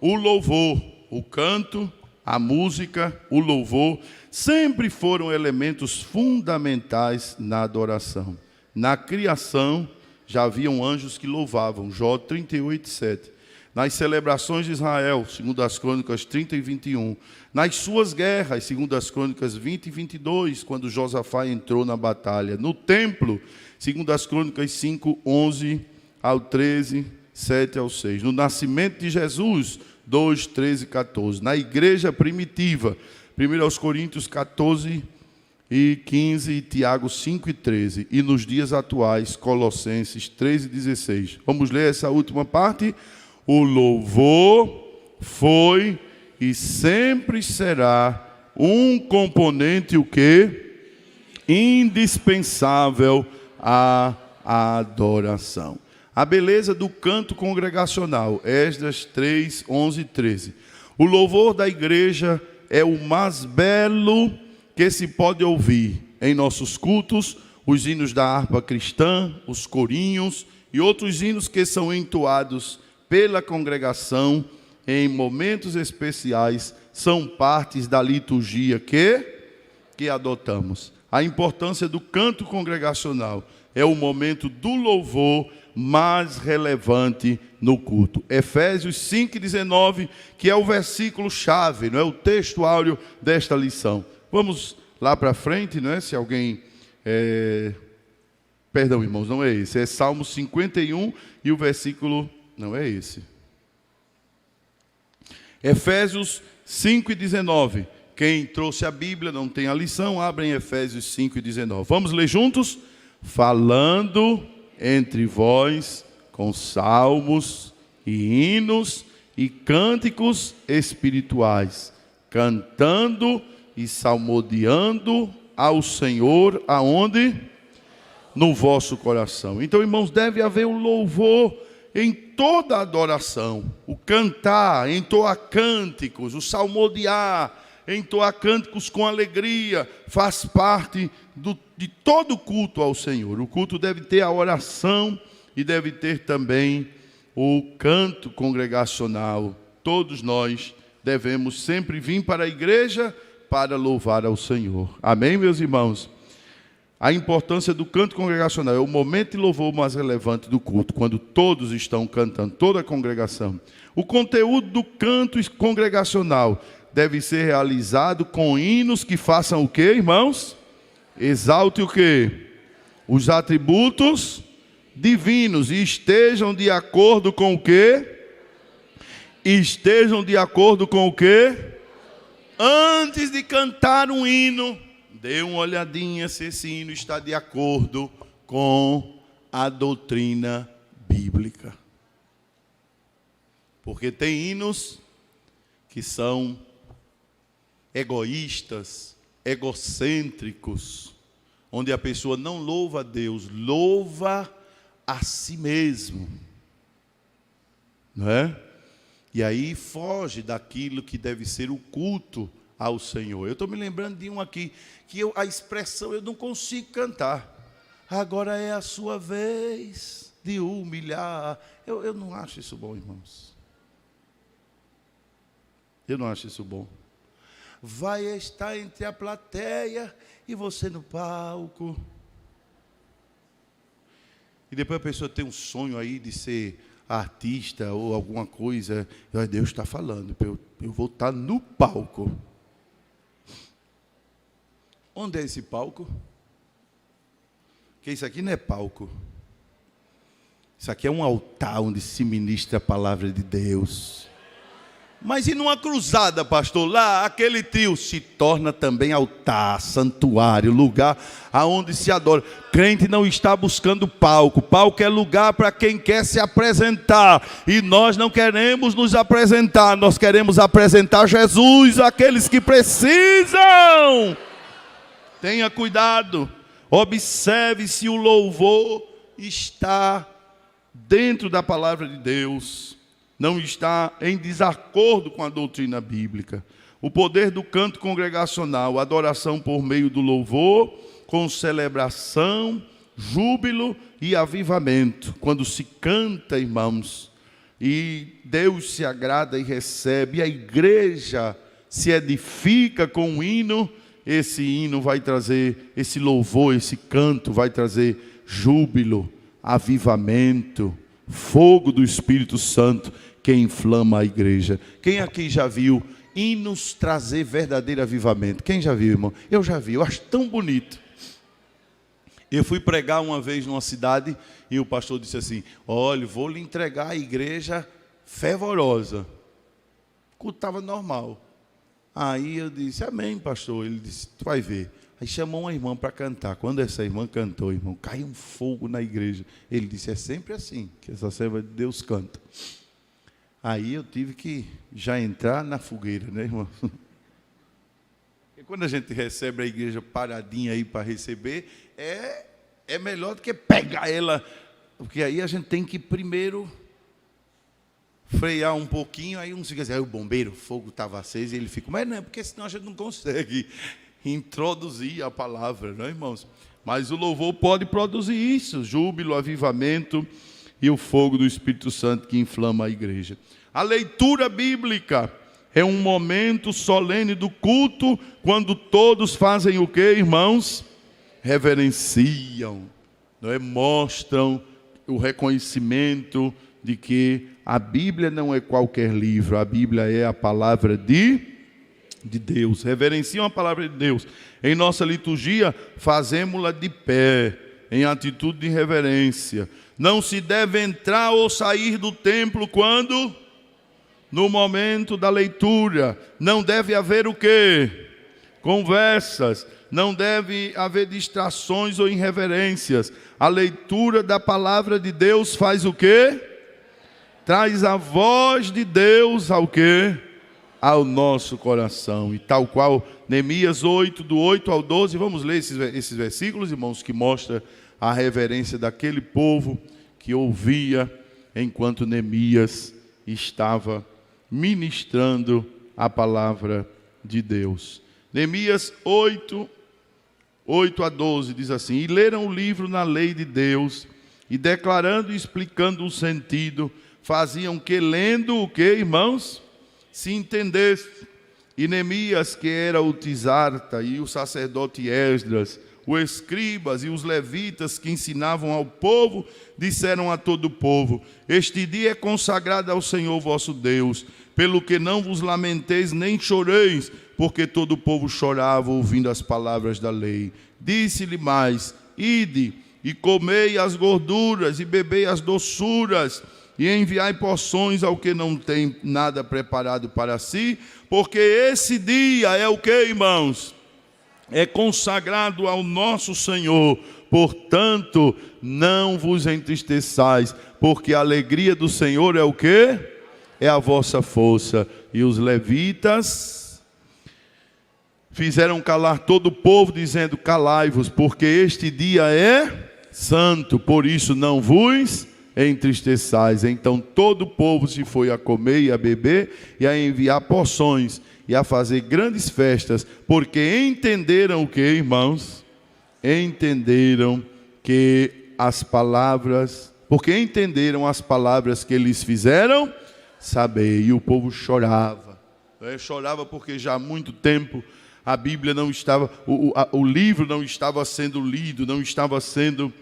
O louvor, o canto, a música, o louvor, sempre foram elementos fundamentais na adoração. Na criação, já haviam anjos que louvavam, Jó 38:7. Nas celebrações de Israel, segundo as Crônicas 30 e 21. Nas suas guerras, segundo as Crônicas 20 e 22, quando Josafá entrou na batalha. No templo, segundo as Crônicas 5, 11 ao 13, 7 ao 6. No nascimento de Jesus, 2, 13 e 14. Na igreja primitiva, 1 Coríntios 14 e 15 e Tiago 5 e 13. E nos dias atuais, Colossenses 13 e 16. Vamos ler essa última parte? O louvor foi e sempre será um componente, o quê? Indispensável à adoração. A beleza do canto congregacional, Esdras 3, 11 e 13. O louvor da igreja é o mais belo que se pode ouvir em nossos cultos, os hinos da harpa cristã, os corinhos e outros hinos que são entoados pela congregação em momentos especiais, são partes da liturgia que adotamos. A importância do canto congregacional é o momento do louvor mais relevante no culto. Efésios 5:19, que é o versículo chave, não é o texto áureo desta lição. Vamos lá para frente, não é? Se alguém... Perdão, irmãos, não é esse. É Salmo 51 e o versículo... Não é esse. Efésios 5:19. Quem trouxe a Bíblia, não tem a lição, abrem Efésios 5:19. Vamos ler juntos? Falando entre vós com salmos e hinos e cânticos espirituais, cantando e salmodiando ao Senhor, aonde? No vosso coração. Então, irmãos, deve haver um louvor em toda a adoração, o cantar, entoar cânticos, o salmodiar, entoar cânticos com alegria, faz parte de todo culto ao Senhor. O culto deve ter a oração e deve ter também o canto congregacional. Todos nós devemos sempre vir para a igreja para louvar ao Senhor. Amém, meus irmãos? A importância do canto congregacional é o momento de louvor mais relevante do culto, quando todos estão cantando, toda a congregação. O conteúdo do canto congregacional deve ser realizado com hinos que façam o quê, irmãos? Exalte o quê? Os atributos divinos, e estejam de acordo com o quê? Estejam de acordo com o quê? Antes de cantar um hino, dê uma olhadinha se esse hino está de acordo com a doutrina bíblica. Porque tem hinos que são egoístas, egocêntricos, onde a pessoa não louva a Deus, louva a si mesmo, não é? E aí foge daquilo que deve ser o culto ao Senhor. Eu estou me lembrando de um aqui, que a expressão eu não consigo cantar. Agora é a sua vez de humilhar. Eu não acho isso bom, irmãos. Eu não acho isso bom. Vai estar entre a plateia e você no palco. E depois a pessoa tem um sonho aí de ser artista ou alguma coisa. Deus está falando, eu vou estar no palco. Onde é esse palco? Porque isso aqui não é palco. Isso aqui é um altar onde se ministra a palavra de Deus. Mas e numa cruzada, pastor? Lá, aquele trio se torna também altar, santuário, lugar aonde se adora. Crente não está buscando palco. Palco é lugar para quem quer se apresentar. E nós não queremos nos apresentar. Nós queremos apresentar Jesus àqueles que precisam. Tenha cuidado. Observe se o louvor está dentro da palavra de Deus. Não está em desacordo com a doutrina bíblica. O poder do canto congregacional, adoração por meio do louvor, com celebração, júbilo e avivamento. Quando se canta, irmãos, e Deus se agrada e recebe, e a igreja se edifica com o hino, esse hino vai trazer, esse louvor, esse canto vai trazer júbilo, avivamento, fogo do Espírito Santo, que inflama a igreja. Quem aqui já viu hinos trazer verdadeiro avivamento? Quem já viu, irmão? Eu já vi, eu acho tão bonito. Eu fui pregar uma vez numa cidade e o pastor disse assim: olha, vou lhe entregar a igreja fervorosa. O culto estava normal. Aí eu disse: amém, pastor. Ele disse: tu vai ver. Aí chamou uma irmã para cantar. Quando essa irmã cantou, irmão, caiu um fogo na igreja. Ele disse: é sempre assim que essa serva de Deus canta. Aí eu tive que já entrar na fogueira, né, irmão? E quando a gente recebe a igreja paradinha aí para receber, é melhor do que pegar ela, porque aí a gente tem que primeiro frear um pouquinho, aí um fica assim: aí o bombeiro, o fogo estava aceso, e ele fica, mas não é porque senão a gente não consegue introduzir a palavra, não é, irmãos? Mas o louvor pode produzir isso, júbilo, avivamento e o fogo do Espírito Santo que inflama a igreja. A leitura bíblica é um momento solene do culto, quando todos fazem o quê, irmãos? Reverenciam, não é? Mostram o reconhecimento de que a Bíblia não é qualquer livro, a Bíblia é a palavra de Deus. Reverenciam a palavra de Deus. Em nossa liturgia, fazemos-la de pé, em atitude de reverência. Não se deve entrar ou sair do templo quando? No momento da leitura. Não deve haver o quê? Conversas. Não deve haver distrações ou irreverências. A leitura da palavra de Deus faz o quê? Traz a voz de Deus ao quê? Ao nosso coração. E tal qual Neemias 8, do 8 ao 12, vamos ler esses versículos, irmãos, que mostra a reverência daquele povo que ouvia enquanto Neemias estava ministrando a palavra de Deus. Neemias 8 a 12 diz assim: e leram o livro na lei de Deus, e declarando e explicando o sentido, faziam que lendo o que, irmãos? Se entendesse. E Neemias, que era o Tisarta, e o sacerdote Esdras, os escribas e os levitas que ensinavam ao povo, disseram a todo o povo: este dia é consagrado ao Senhor vosso Deus. pelo que não vos lamenteis nem choreis, porque todo o povo chorava ouvindo as palavras da lei. Disse-lhe mais: ide e comei as gorduras e bebei as doçuras, e enviai porções ao que não tem nada preparado para si, porque esse dia é o que, irmãos? É consagrado ao nosso Senhor. Portanto, não vos entristeçais, porque a alegria do Senhor é o que? É a vossa força. E os levitas fizeram calar todo o povo, dizendo: calai-vos, porque este dia é santo, por isso não vos entristeçais. Então todo o povo se foi a comer e a beber, e a enviar porções, e a fazer grandes festas, porque entenderam o que, irmãos? Entenderam que as palavras, porque entenderam as palavras que eles fizeram saber. E o povo chorava. Chorava porque já há muito tempo a Bíblia não estava, o livro não estava sendo lido, não estava sendo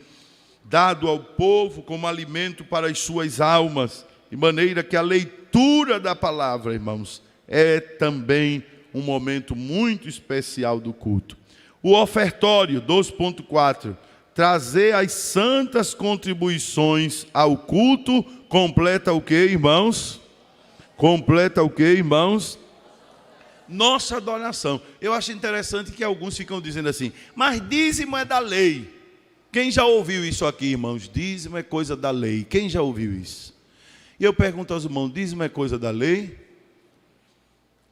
dado ao povo como alimento para as suas almas, de maneira que a leitura da palavra, irmãos, é também um momento muito especial do culto. O ofertório, 2.4, trazer as santas contribuições ao culto, completa o que, irmãos? Completa o que, irmãos? Nossa adoração. Eu acho interessante que alguns ficam dizendo assim: mas dízimo é da lei. Quem já ouviu isso aqui, irmãos? Dízimo é coisa da lei. Quem já ouviu isso? E eu pergunto aos irmãos: dízimo é coisa da lei?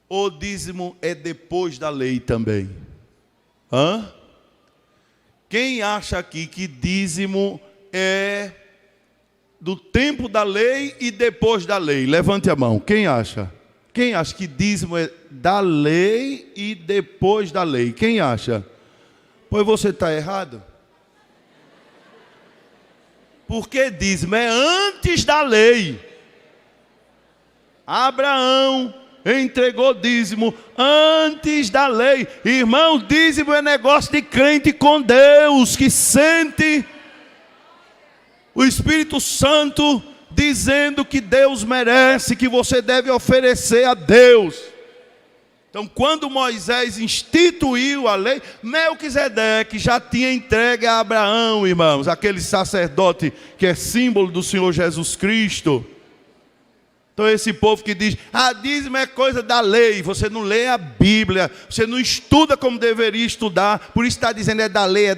Ou dízimo é depois da lei também? Hã? Quem acha aqui que dízimo é do tempo da lei e depois da lei? Levante a mão. Quem acha? Quem acha que dízimo é da lei e depois da lei? Quem acha? Pois você está errado. Porque dízimo é antes da lei. Abraão entregou dízimo antes da lei. Irmão, dízimo é negócio de crente com Deus, que sente o Espírito Santo dizendo que Deus merece, que você deve oferecer a Deus. Então, quando Moisés instituiu a lei, Melquisedeque já tinha entregue a Abraão, irmãos, aquele sacerdote que é símbolo do Senhor Jesus Cristo. Então esse povo que diz: dízimo é coisa da lei, você não lê a Bíblia, você não estuda como deveria estudar, por isso está dizendo é da lei,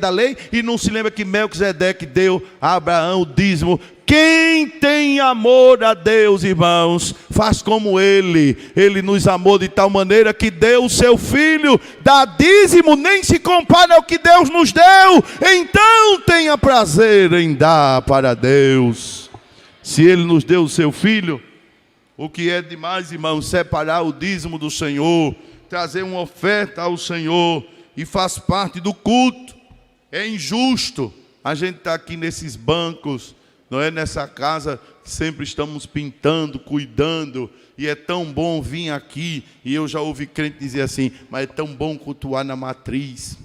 e não se lembra que Melquisedeque deu a Abraão o dízimo. Quem tem amor a Deus, irmãos, faz como ele nos amou de tal maneira que deu o seu filho. Dá dízimo, nem se compara ao que Deus nos deu. Então tenha prazer em dar para Deus. Se ele nos deu o seu filho, o que é demais, irmãos, separar o dízimo do Senhor, trazer uma oferta ao Senhor, e faz parte do culto. É injusto a gente estar aqui nesses bancos, não é, nessa casa que sempre estamos pintando, cuidando, e é tão bom vir aqui. E eu já ouvi crente dizer assim: mas é tão bom cultuar na matriz,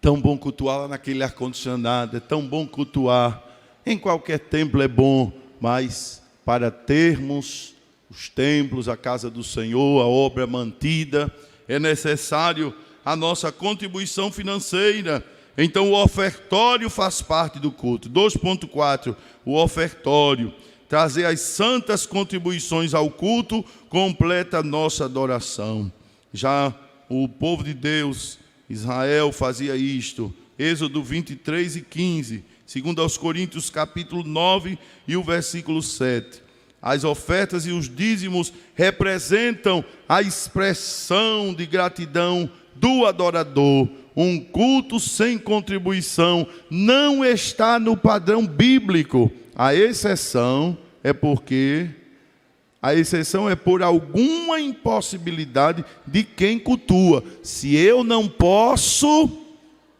tão bom cultuar lá naquele ar-condicionado, é tão bom cultuar em qualquer templo, é bom, mas para termos os templos, a casa do Senhor, a obra mantida, é necessário a nossa contribuição financeira. Então o ofertório faz parte do culto. 2.4, o ofertório, trazer as santas contribuições ao culto, completa a nossa adoração. Já o povo de Deus, Israel, fazia isto. Êxodo 23 e 15, segundo aos Coríntios capítulo 9 e o versículo 7. As ofertas e os dízimos representam a expressão de gratidão do adorador. Um culto sem contribuição não está no padrão bíblico. A exceção é por alguma impossibilidade de quem cultua. Se eu não posso,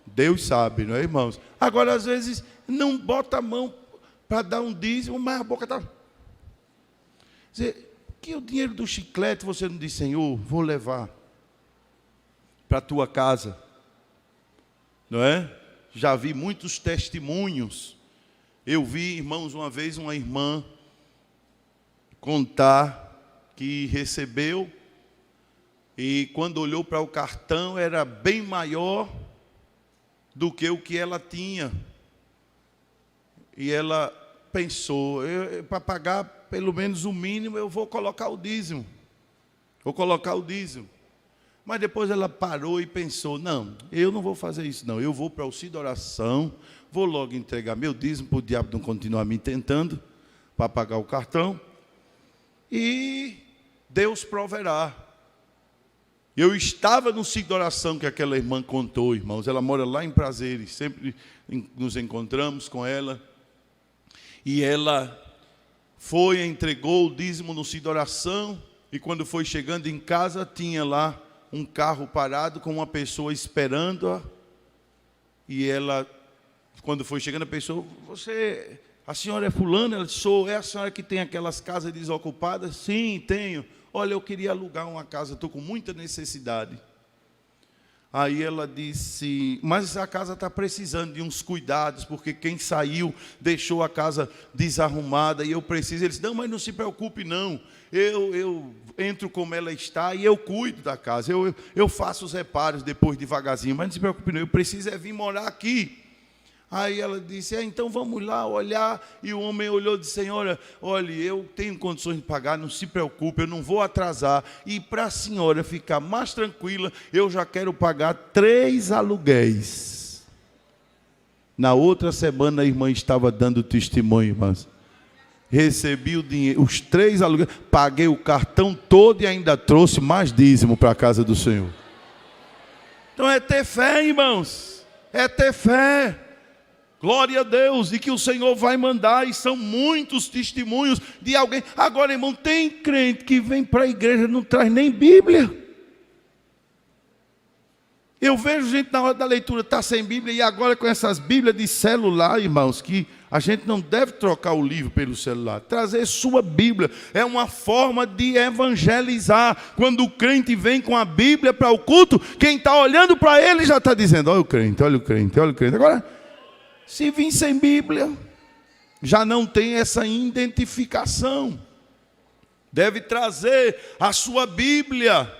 Deus sabe, não é, irmãos? Agora, às vezes, não bota a mão para dar um dízimo, mas a boca está... que o dinheiro do chiclete você não diz: Senhor, vou levar para a tua casa. Não é? Já vi muitos testemunhos. Eu vi, irmãos, uma vez uma irmã contar que recebeu, e quando olhou para o cartão era bem maior do que o que ela tinha. E ela pensou, para pagar pelo menos o mínimo, eu vou colocar o dízimo. Mas depois ela parou e pensou, não, eu não vou fazer isso não, eu vou para o auxílio de oração, vou logo entregar meu dízimo para o diabo não continuar me tentando, para pagar o cartão, e Deus proverá. Eu estava no ciclo de oração que aquela irmã contou, irmãos, ela mora lá em Prazeres, sempre nos encontramos com ela, e ela foi, entregou o dízimo no ciclo de oração, e quando foi chegando em casa, tinha lá um carro parado com uma pessoa esperando-a, e ela, quando foi chegando, a pessoa, a senhora é fulana? Ela disse, sou. É a senhora que tem aquelas casas desocupadas? Sim, tenho. Olha, eu queria alugar uma casa, estou com muita necessidade. Aí ela disse, mas a casa está precisando de uns cuidados, porque quem saiu deixou a casa desarrumada e eu preciso. Ele disse, não, mas não se preocupe não, eu entro como ela está e eu cuido da casa, eu faço os reparos depois devagarzinho, mas não se preocupe não, eu preciso é vir morar aqui. Aí ela disse, então vamos lá olhar. E o homem olhou e disse, senhora, olha, eu tenho condições de pagar, não se preocupe, eu não vou atrasar. E para a senhora ficar mais tranquila, eu já quero pagar 3 aluguéis. Na outra semana a irmã estava dando testemunho, irmãs. Recebi o dinheiro, os 3 aluguéis, paguei o cartão todo e ainda trouxe mais dízimo para a casa do Senhor. Então é ter fé, irmãos, é ter fé. Glória a Deus, e que o Senhor vai mandar, e são muitos testemunhos de alguém. Agora, irmão, tem crente que vem para a igreja e não traz nem Bíblia. Eu vejo gente na hora da leitura, está sem Bíblia, e agora com essas Bíblias de celular, irmãos, que a gente não deve trocar o livro pelo celular. Trazer sua Bíblia é uma forma de evangelizar. Quando o crente vem com a Bíblia para o culto, quem está olhando para ele já está dizendo, olha o crente, olha o crente, olha o crente. Agora, se vir sem Bíblia, já não tem essa identificação. Deve trazer a sua Bíblia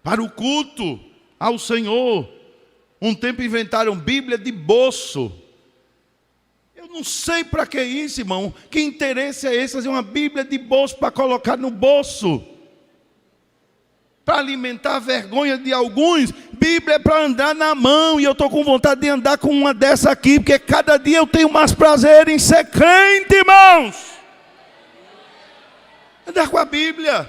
para o culto ao Senhor. Um tempo inventaram Bíblia de bolso. Eu não sei para que isso, irmão. Que interesse é esse, fazer uma Bíblia de bolso para colocar no bolso? Para alimentar a vergonha de alguns. Bíblia é para andar na mão, e eu estou com vontade de andar com uma dessa aqui, porque cada dia eu tenho mais prazer em ser crente, irmãos. Andar com a Bíblia.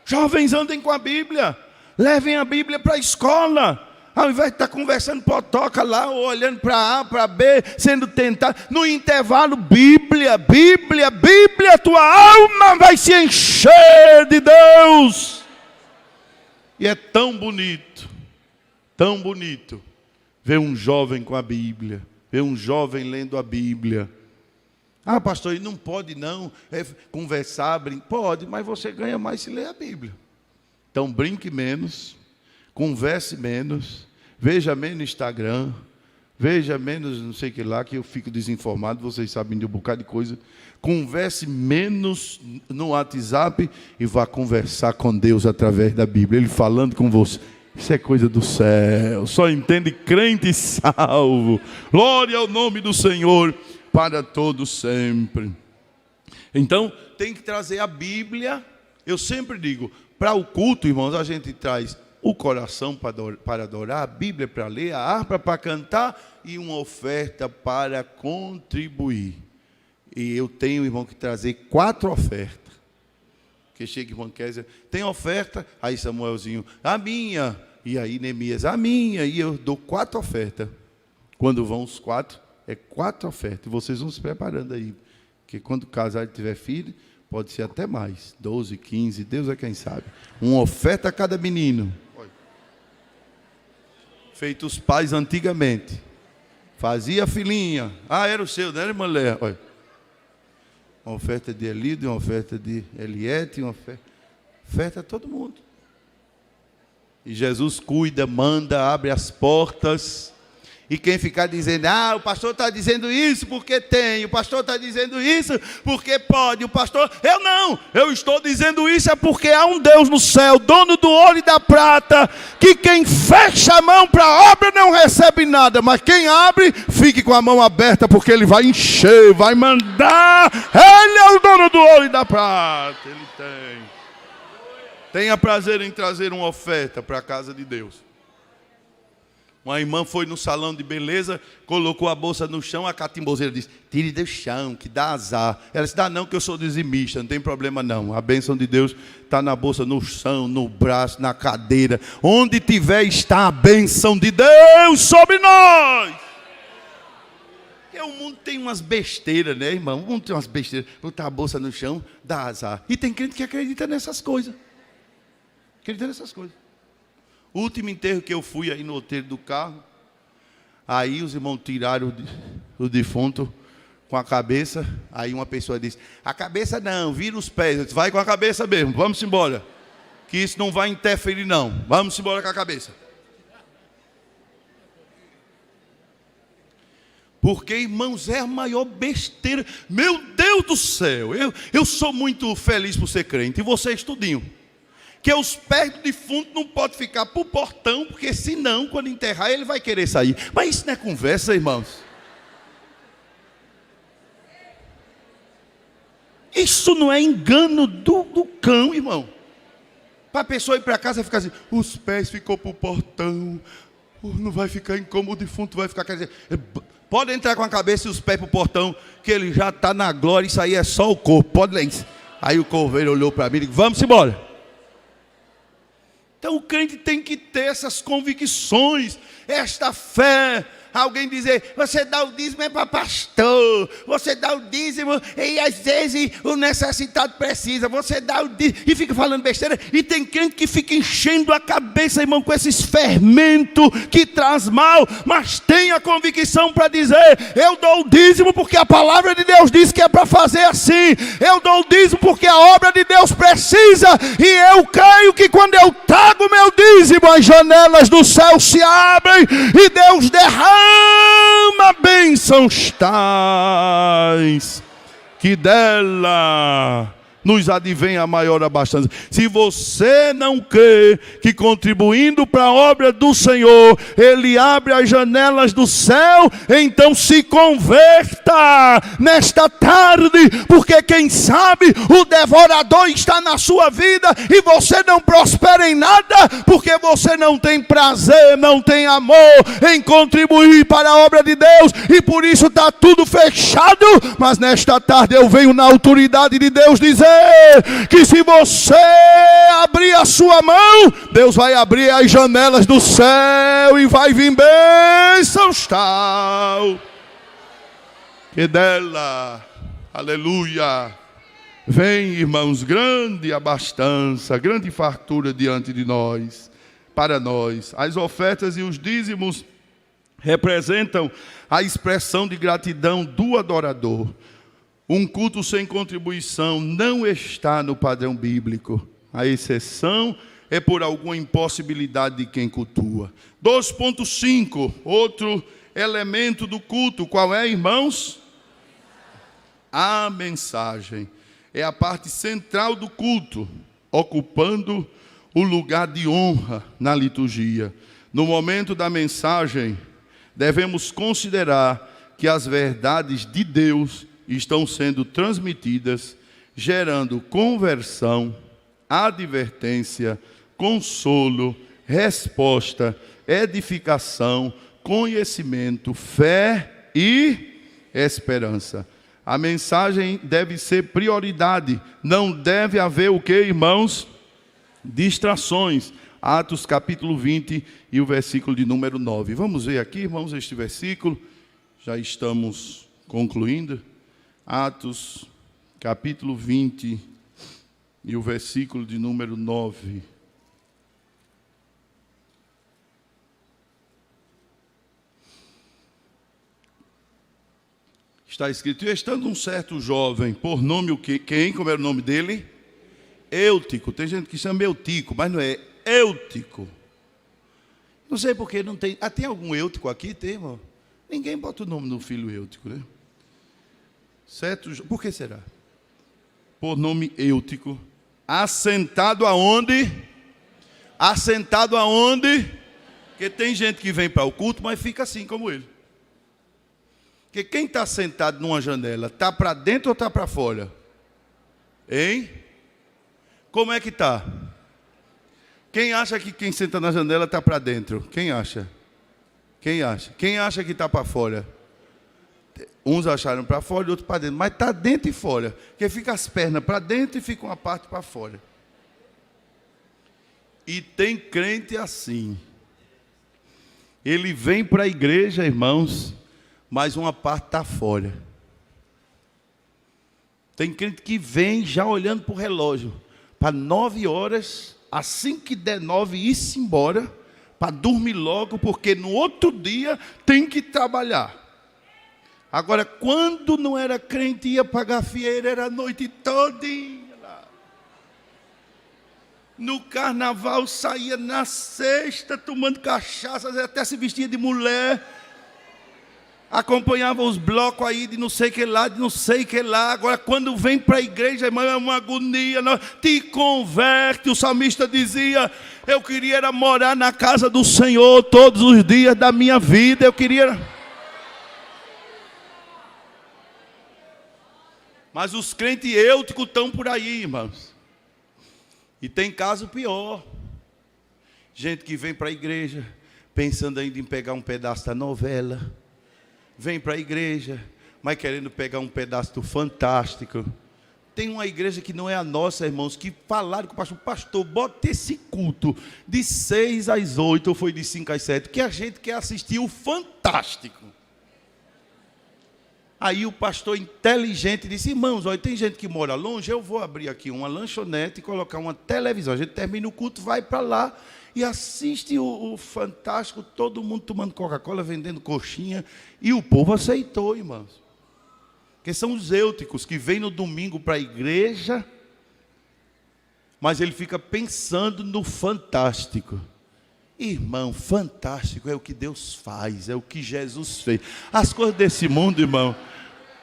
Jovens, andem com a Bíblia. Levem a Bíblia para a escola. Ao invés de estar conversando potoca lá, ou olhando para A, para B, sendo tentado. No intervalo, Bíblia, Bíblia, Bíblia. Tua alma vai se encher de Deus. E é tão bonito ver um jovem com a Bíblia, ver um jovem lendo a Bíblia. Ah, pastor, ele não pode não conversar, pode, mas você ganha mais se ler a Bíblia. Então brinque menos, converse menos, veja menos Instagram, veja menos não sei o que lá, que eu fico desinformado, vocês sabem de um bocado de coisa. Converse menos no WhatsApp e vá conversar com Deus através da Bíblia, Ele falando com você. Isso é coisa do céu, só entende crente salvo. Glória ao nome do Senhor para todos sempre. Então tem que trazer a Bíblia. Eu sempre digo, para o culto, irmãos, a gente traz o coração para adorar, a Bíblia para ler, a harpa para cantar e uma oferta para contribuir. E eu tenho, irmão, que trazer 4 ofertas. Que chega, irmão Kézia, tem oferta? Aí Samuelzinho, a minha. E aí Neemias, a minha. E eu dou 4 ofertas. Quando vão os 4, é 4 ofertas. E vocês vão se preparando aí. Porque quando casar e tiver filho, pode ser até mais. 12, 15, Deus é quem sabe. Uma oferta a cada menino. Feito os pais antigamente. Fazia a filhinha. Ah, era o seu, não era, irmã Léa? Olha. Uma oferta de Elido, uma oferta de Eliette, uma oferta a todo mundo. E Jesus cuida, manda, abre as portas. E quem ficar dizendo, o pastor está dizendo isso porque tem, o pastor está dizendo isso porque pode, o pastor... Eu não, eu estou dizendo isso é porque há um Deus no céu, dono do ouro e da prata, que quem fecha a mão para a obra não recebe nada, mas quem abre, fique com a mão aberta, porque ele vai encher, vai mandar. Ele é o dono do ouro e da prata, ele tem. Tenha prazer em trazer uma oferta para a casa de Deus. Uma irmã foi no salão de beleza, colocou a bolsa no chão, a catimbozeira disse, tire do chão, que dá azar. Ela disse, dá não, que eu sou dizimista, não tem problema não. A bênção de Deus está na bolsa, no chão, no braço, na cadeira. Onde tiver está a bênção de Deus sobre nós. Porque o mundo tem umas besteiras, né, irmão? O mundo tem umas besteiras. Botar a bolsa no chão, dá azar. E tem crente que acredita nessas coisas. Acredita nessas coisas. O último enterro que eu fui aí no outeiro do carro, aí os irmãos tiraram o defunto com a cabeça, aí uma pessoa disse, a cabeça não, vira os pés. Eu disse, vai com a cabeça mesmo, vamos embora, que isso não vai interferir não, vamos embora com a cabeça. Porque, irmãos, é a maior besteira. Meu Deus do céu, eu sou muito feliz por ser crente, e vocês tudinho. Que os pés do defunto não podem ficar para o portão, porque senão, quando enterrar, ele vai querer sair. Mas isso não é conversa, irmãos. Isso não é engano do cão, irmão. Para a pessoa ir para casa e ficar assim, os pés ficou para o portão, não vai ficar incômodo, o defunto vai ficar... Quer dizer, pode entrar com a cabeça e os pés para o portão, que ele já está na glória, isso aí é só o corpo, pode ler isso. Aí o coveiro olhou para mim e disse, vamos embora. Então o crente tem que ter essas convicções, esta fé. Alguém dizer, você dá o dízimo é para pastor, você dá o dízimo e às vezes o necessitado precisa, você dá o dízimo e fica falando besteira. E tem crente que fica enchendo a cabeça, irmão, com esses fermentos que traz mal, mas tem a convicção para dizer, eu dou o dízimo porque a palavra de Deus diz que é para fazer assim, eu dou o dízimo porque a obra de Deus precisa, e eu creio que quando eu trago meu dízimo, as janelas do céu se abrem e Deus derrama bênçãos tais, que dela nos advém a maior abastança. Se você não crê que contribuindo para a obra do Senhor, Ele abre as janelas do céu, então se converta nesta tarde, porque quem sabe o devorador está na sua vida e você não prospera em nada, porque você não tem prazer, não tem amor em contribuir para a obra de Deus, e por isso está tudo fechado. Mas nesta tarde eu venho na autoridade de Deus dizer que se você abrir a sua mão, Deus vai abrir as janelas do céu e vai vir bênçãos tal, que dela, aleluia, vem, irmãos, grande abastança, grande fartura diante de nós, para nós. As ofertas e os dízimos representam a expressão de gratidão do adorador. Um culto sem contribuição não está no padrão bíblico. A exceção é por alguma impossibilidade de quem cultua. 2.5, outro elemento do culto. Qual é, irmãos? A mensagem. É a parte central do culto, ocupando o lugar de honra na liturgia. No momento da mensagem, devemos considerar que as verdades de Deus estão sendo transmitidas, gerando conversão, advertência, consolo, resposta, edificação, conhecimento, fé e esperança. A mensagem deve ser prioridade, não deve haver o que, irmãos? Distrações. Atos capítulo 20 e o versículo de número 9. Vamos ver aqui, irmãos, este versículo. Já estamos concluindo. Atos, capítulo 20, e o versículo de número 9. Está escrito, e estando um certo jovem, por nome o quê? Quem? Como era o nome dele? Eutico. Tem gente que chama Eutico, mas não é Eutico. Não sei porque não tem. Ah, tem algum Eutico aqui? Tem, irmão? Ninguém bota o nome do filho Eutico, né? Certo? Por que será? Por nome Eutico. Assentado aonde? Assentado aonde? Porque tem gente que vem para o culto, mas fica assim como ele. Porque quem está sentado numa janela, está para dentro ou está para fora? Hein? Como é que está? Quem acha que quem senta na janela está para dentro? Quem acha? Quem acha? Quem acha que está para fora? Uns acharam para fora e outros para dentro. Mas está dentro e fora. Porque fica as pernas para dentro e fica uma parte para fora. E tem crente assim. Ele vem para a igreja, irmãos, mas uma parte está fora. Tem crente que vem já olhando para o relógio. Para 9 horas, assim que der 9, ir-se embora, para dormir logo, porque no outro dia tem que trabalhar. Agora, quando não era crente, ia para a gafieira, era a noite todinha lá. No carnaval, saía na sexta, tomando cachaça, até se vestia de mulher. Acompanhava os blocos aí de não sei que lá, de não sei que lá. Agora, quando vem para a igreja, irmão, é uma agonia. Não, te converte. O salmista dizia: eu queria era morar na casa do Senhor todos os dias da minha vida. Eu queria. Mas os crentes eúticos estão por aí, irmãos. E tem caso pior. Gente que vem para a igreja, pensando ainda em pegar um pedaço da novela. Vem para a igreja, mas querendo pegar um pedaço do Fantástico. Tem uma igreja que não é a nossa, irmãos, que falaram com o pastor, bota esse culto de 6 às 8, ou foi de 5 às 7, que a gente quer assistir o Fantástico. Aí o pastor inteligente disse: irmãos, olha, tem gente que mora longe, eu vou abrir aqui uma lanchonete e colocar uma televisão. A gente termina o culto, vai para lá e assiste o Fantástico, todo mundo tomando Coca-Cola, vendendo coxinha. E o povo aceitou, irmãos. Porque são os eúticos que vêm no domingo para a igreja, mas ele fica pensando no Fantástico. Irmão, fantástico é o que Deus faz, é o que Jesus fez. As coisas desse mundo, irmão,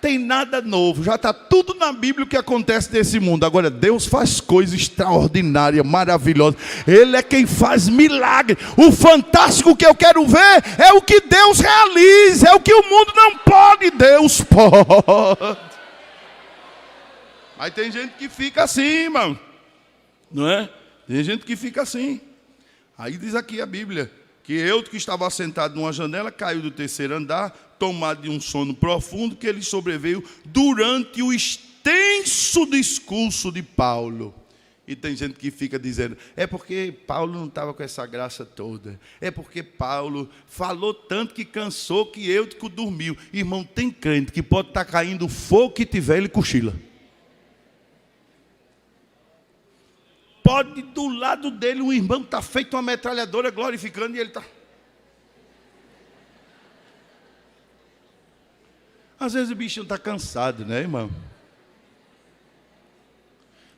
tem nada novo, já está tudo na Bíblia o que acontece nesse mundo. Agora Deus faz coisas extraordinárias, maravilhosas. Ele é quem faz milagre. O fantástico que eu quero ver é o que Deus realiza, é o que o mundo não pode, Deus pode. Mas tem gente que fica assim, irmão, não é? Tem gente que fica assim. Aí diz aqui a Bíblia, que eu que estava sentado numa janela, caiu do 3º andar, tomado de um sono profundo, que ele sobreveio durante o extenso discurso de Paulo. E tem gente que fica dizendo: é porque Paulo não estava com essa graça toda, é porque Paulo falou tanto que cansou, que Eutico dormiu. Irmão, tem crente que pode estar caindo fogo que tiver, ele cochila. Pode do lado dele um irmão está feito uma metralhadora glorificando e ele está. Às vezes o bichinho está cansado, né, irmão?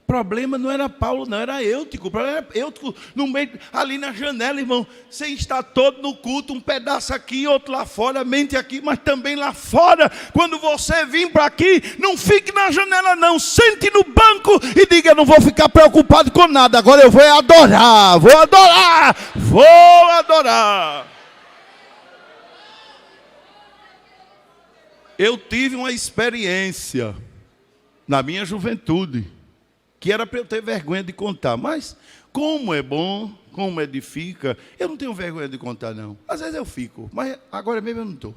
O problema não era Paulo, não, era Eutico. O problema era Eutico no meio, ali na janela, irmão. Você está todo no culto, um pedaço aqui, outro lá fora, mente aqui, mas também lá fora. Quando você vir para aqui, não fique na janela não, sente no banco e diga: eu não vou ficar preocupado com nada, agora eu vou adorar, vou adorar, vou adorar. Eu tive uma experiência na minha juventude, que era para eu ter vergonha de contar, mas como é bom, como edifica, eu não tenho vergonha de contar não. Às vezes eu fico, mas agora mesmo eu não estou.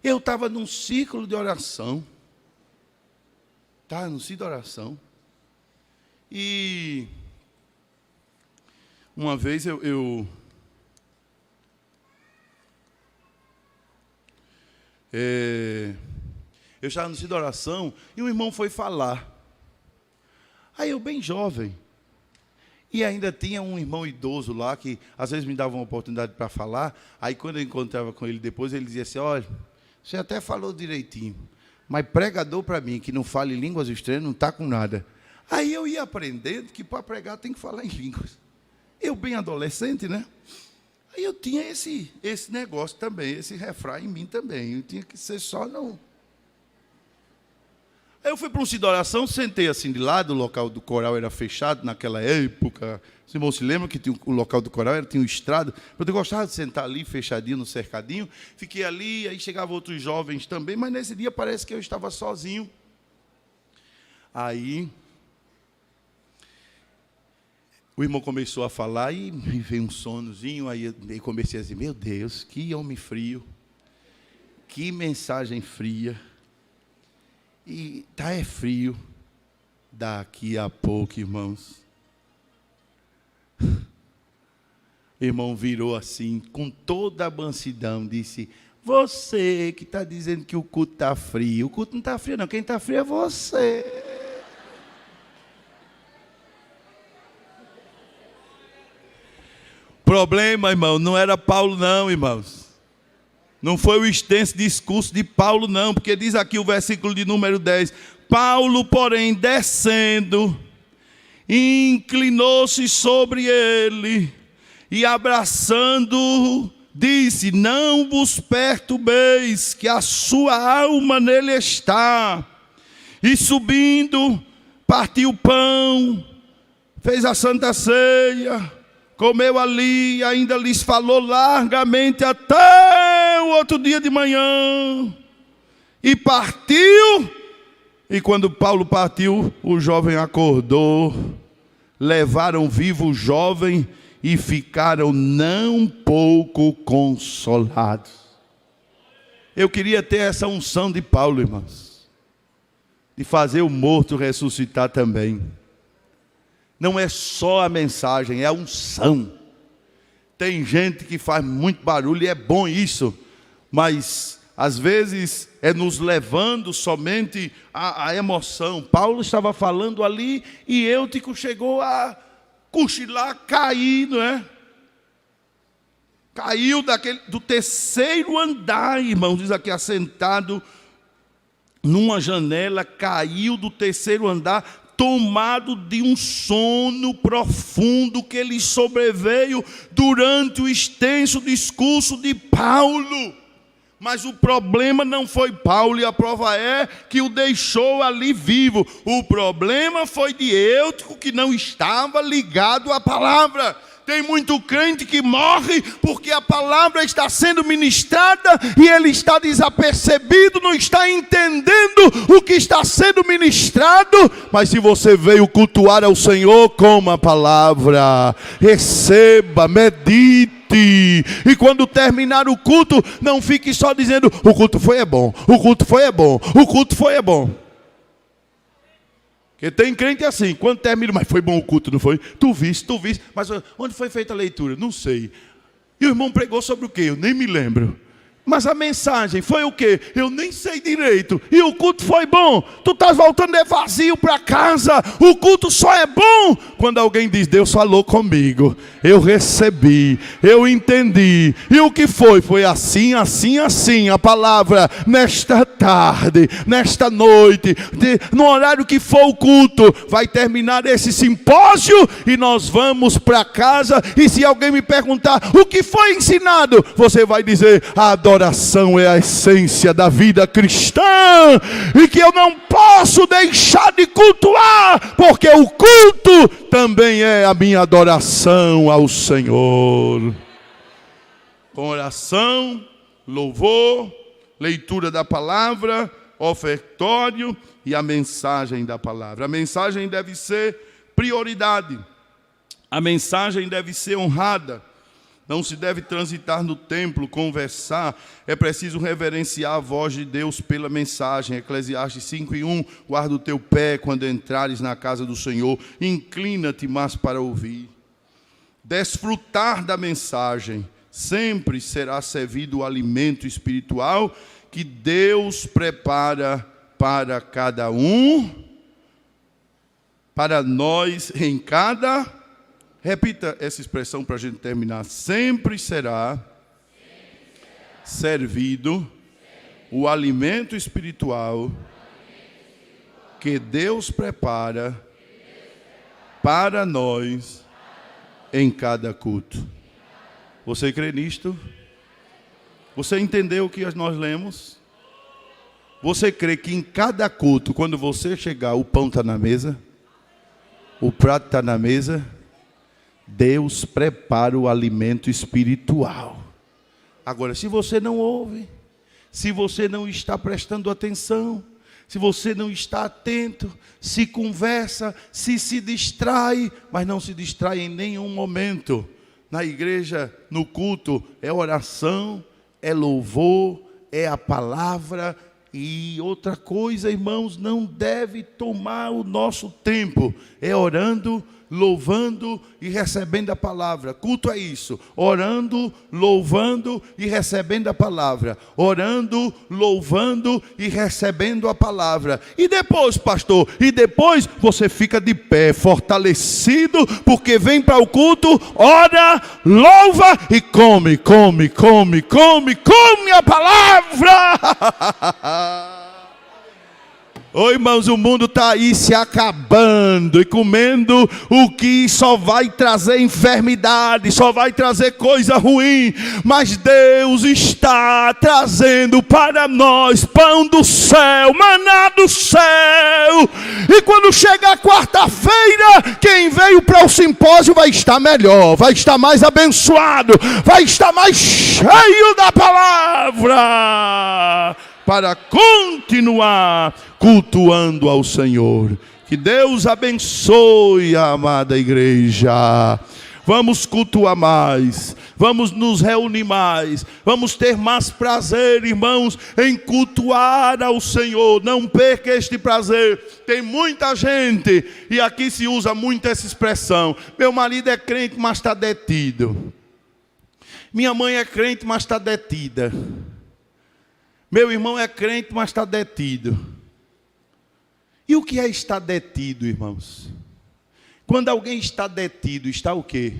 Eu estava num ciclo de oração, e uma vez eu estava no ciclo de oração e um irmão foi falar. Aí eu, bem jovem, e ainda tinha um irmão idoso lá que às vezes me dava uma oportunidade para falar. Aí quando eu encontrava com ele depois, ele dizia assim: olha, você até falou direitinho, mas pregador para mim que não fala em línguas estranhas não está com nada. Aí eu ia aprendendo que para pregar tem que falar em línguas. Eu bem adolescente, né? Aí eu tinha esse negócio também, esse refrão em mim também. Eu tinha que ser só não. Aí eu fui para um ciclo de oração, sentei assim de lado, o local do coral era fechado naquela época. Os irmãos se lembram que o local do coral tinha um estrado. Eu gostava de sentar ali, fechadinho, no cercadinho. Fiquei ali, aí chegavam outros jovens também, mas nesse dia parece que eu estava sozinho. Aí o irmão começou a falar e me veio um sonozinho, aí eu comecei a dizer, meu Deus, que homem frio, que mensagem fria. E é frio. Daqui a pouco, irmãos, o irmão virou assim, com toda a mansidão, disse, você que está dizendo que o culto está frio. O culto não está frio não, quem está frio é você. O problema, irmão, não era Paulo não, irmãos. Não foi o extenso discurso de Paulo não, porque diz aqui o versículo de número 10, Paulo, porém, descendo, inclinou-se sobre ele e abraçando-o, disse, não vos perturbeis, que a sua alma nele está. E subindo, partiu o pão, fez a santa ceia, comeu ali, ainda lhes falou largamente até o outro dia de manhã. E partiu. E quando Paulo partiu, o jovem acordou. Levaram vivo o jovem e ficaram não pouco consolados. Eu queria ter essa unção de Paulo, irmãos, de fazer o morto ressuscitar também. Não é só a mensagem, é a unção. Tem gente que faz muito barulho e é bom isso, mas às vezes é nos levando somente à emoção. Paulo estava falando ali e Eutico chegou a cochilar, cair, não é? Caiu do terceiro andar, irmãos, diz aqui, assentado numa janela, caiu do terceiro andar, tomado de um sono profundo que lhe sobreveio durante o extenso discurso de Paulo. Mas o problema não foi Paulo, e a prova é que o deixou ali vivo. O problema foi de Eutico, que não estava ligado à palavra. Tem muito crente que morre porque a palavra está sendo ministrada e ele está desapercebido, não está entendendo o que está sendo ministrado. Mas se você veio cultuar ao Senhor, coma a palavra, receba, medite. E quando terminar o culto, não fique só dizendo, o culto foi bom, o culto foi bom, o culto foi bom. Porque tem crente assim, quando termina, mas foi bom o culto, não foi? Tu viste, mas onde foi feita a leitura? Não sei. E o irmão pregou sobre o quê? Eu nem me lembro. Mas a mensagem foi o quê? Eu nem sei direito. E o culto foi bom. Tu estás voltando vazio para casa. O culto só é bom quando alguém diz, Deus falou comigo. Eu recebi, eu entendi. E o que foi? Foi assim, assim, assim. A palavra nesta tarde, nesta noite, no horário que for o culto, vai terminar esse simpósio e nós vamos para casa. E se alguém me perguntar o que foi ensinado, você vai dizer, adoração é a essência da vida cristã e que eu não posso deixar de cultuar, porque o culto também é a minha adoração ao Senhor. Com oração, louvor, leitura da palavra, ofertório e a mensagem da palavra. A mensagem deve ser prioridade. A mensagem deve ser honrada. Não se deve transitar no templo, conversar. É preciso reverenciar a voz de Deus pela mensagem. Eclesiastes 5:1. Guarda o teu pé quando entrares na casa do Senhor. Inclina-te mais para ouvir. Desfrutar da mensagem. Sempre será servido o alimento espiritual que Deus prepara para cada um, para nós em cada. Repita essa expressão para a gente terminar. Sempre será servido o alimento espiritual que Deus prepara para nós em cada culto. Você crê nisto? Você entendeu o que nós lemos? Você crê que em cada culto, quando você chegar, o pão está na mesa? O prato está na mesa? Deus prepara o alimento espiritual. Agora, se você não ouve, se você não está prestando atenção, se você não está atento, se conversa, se distrai, mas não se distrai em nenhum momento. Na igreja, no culto, é oração, é louvor, é a palavra. E outra coisa, irmãos, não deve tomar o nosso tempo. É orando, louvando e recebendo a palavra. Culto é isso: orando, louvando e recebendo a palavra. Orando, louvando e recebendo a palavra. E depois, pastor, e depois você fica de pé, fortalecido, porque vem para o culto, ora, louva e come a palavra. Ô irmãos, o mundo está aí se acabando e comendo o que só vai trazer enfermidade, só vai trazer coisa ruim. Mas Deus está trazendo para nós pão do céu, maná do céu. E quando chegar quarta-feira, quem veio para o simpósio vai estar melhor, vai estar mais abençoado, vai estar mais cheio da palavra, para continuar cultuando ao Senhor. Que Deus abençoe a amada igreja. Vamos cultuar mais, vamos nos reunir mais, vamos ter mais prazer, irmãos, em cultuar ao Senhor. Não perca este prazer. Tem muita gente, e aqui se usa muito essa expressão: meu marido é crente, mas está detido. Minha mãe é crente, mas está detida. Meu irmão é crente, mas está detido. E o que é estar detido, irmãos? Quando alguém está detido, está o quê?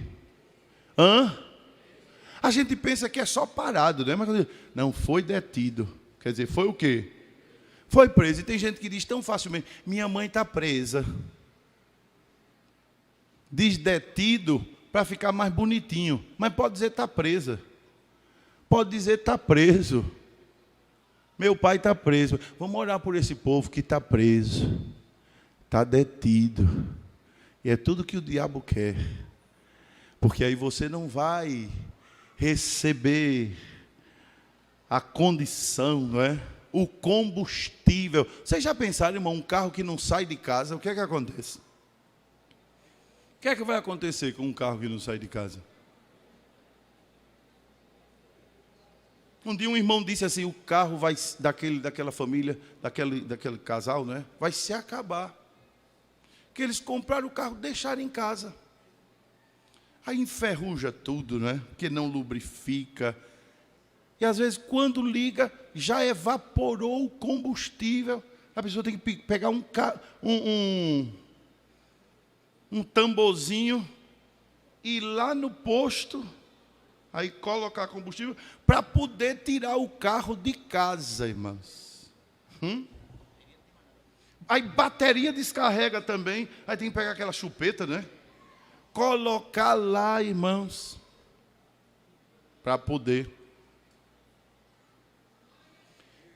A gente pensa que é só parado, né? Mas não, foi detido. Quer dizer, foi o quê? Foi preso. E tem gente que diz tão facilmente: minha mãe está presa. Diz detido para ficar mais bonitinho. Mas pode dizer está presa. Pode dizer está preso. Meu pai está preso. Vamos orar por esse povo que está preso, está detido. E é tudo que o diabo quer. Porque aí você não vai receber a condição, não é? O combustível. Vocês já pensaram, irmão, um carro que não sai de casa, o que é que acontece? O que é que vai acontecer com um carro que não sai de casa? Um dia um irmão disse assim: o carro vai daquela família, daquele casal, né? Vai se acabar. Que eles compraram o carro, deixaram em casa. Aí enferruja tudo, né? Porque não lubrifica. E às vezes quando liga, já evaporou o combustível. A pessoa tem que pegar um tamborzinho, ir lá no posto, aí colocar combustível, para poder tirar o carro de casa, irmãos. Aí bateria descarrega também, aí tem que pegar aquela chupeta, né? Colocar lá, irmãos, para poder.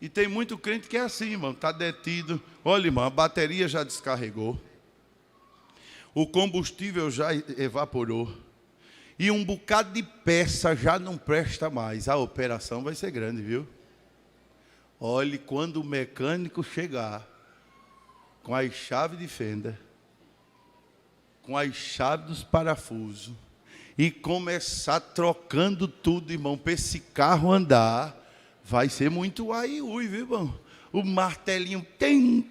E tem muito crente que é assim, irmão, está detido. Olha, irmão, a bateria já descarregou, o combustível já evaporou, e um bocado de peça já não presta mais. A operação vai ser grande, viu? Olhe, quando o mecânico chegar com as chaves de fenda, com as chaves dos parafusos, e começar trocando tudo, irmão, para esse carro andar, vai ser muito ai-ui, viu, irmão? O martelinho tem,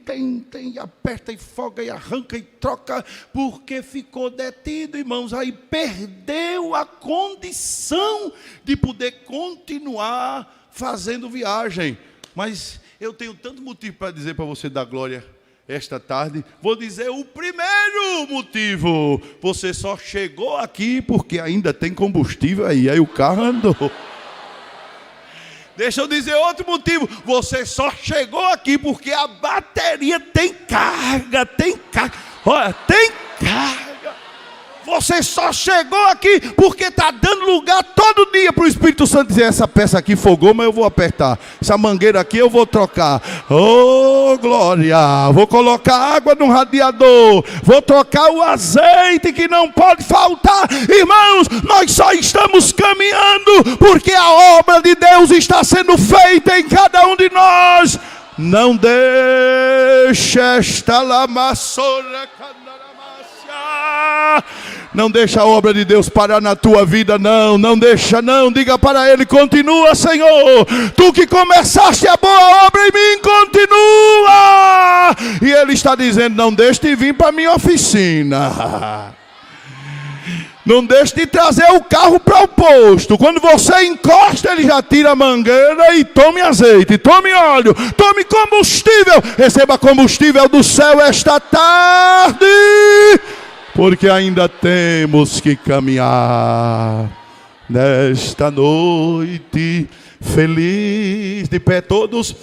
aperta e folga e arranca e troca, porque ficou detido, irmãos. Aí perdeu a condição de poder continuar fazendo viagem. Mas eu tenho tanto motivo para dizer para você dar glória esta tarde. Vou dizer o primeiro motivo: você só chegou aqui porque ainda tem combustível aí o carro andou. Deixa eu dizer outro motivo: você só chegou aqui porque a bateria tem carga, Olha, tem carga. Você só chegou aqui porque está dando lugar todo dia para o Espírito Santo dizer: essa peça aqui folgou, mas eu vou apertar. Essa mangueira aqui eu vou trocar. Oh, glória! Vou colocar água no radiador. Vou trocar o azeite que não pode faltar. Irmãos, nós só estamos caminhando porque a obra de Deus está sendo feita em cada um de nós. Não deixe esta lamaçora canaramácia. Não deixa a obra de Deus parar na tua vida, não. Não deixa, não. Diga para Ele: continua, Senhor. Tu que começaste a boa obra em mim, continua. E Ele está dizendo: não deixe de vir para a minha oficina. Não deixe de trazer o carro para o posto. Quando você encosta, ele já tira a mangueira e tome azeite, tome óleo, tome combustível. Receba combustível do céu esta tarde, porque ainda temos que caminhar nesta noite feliz. De pé todos.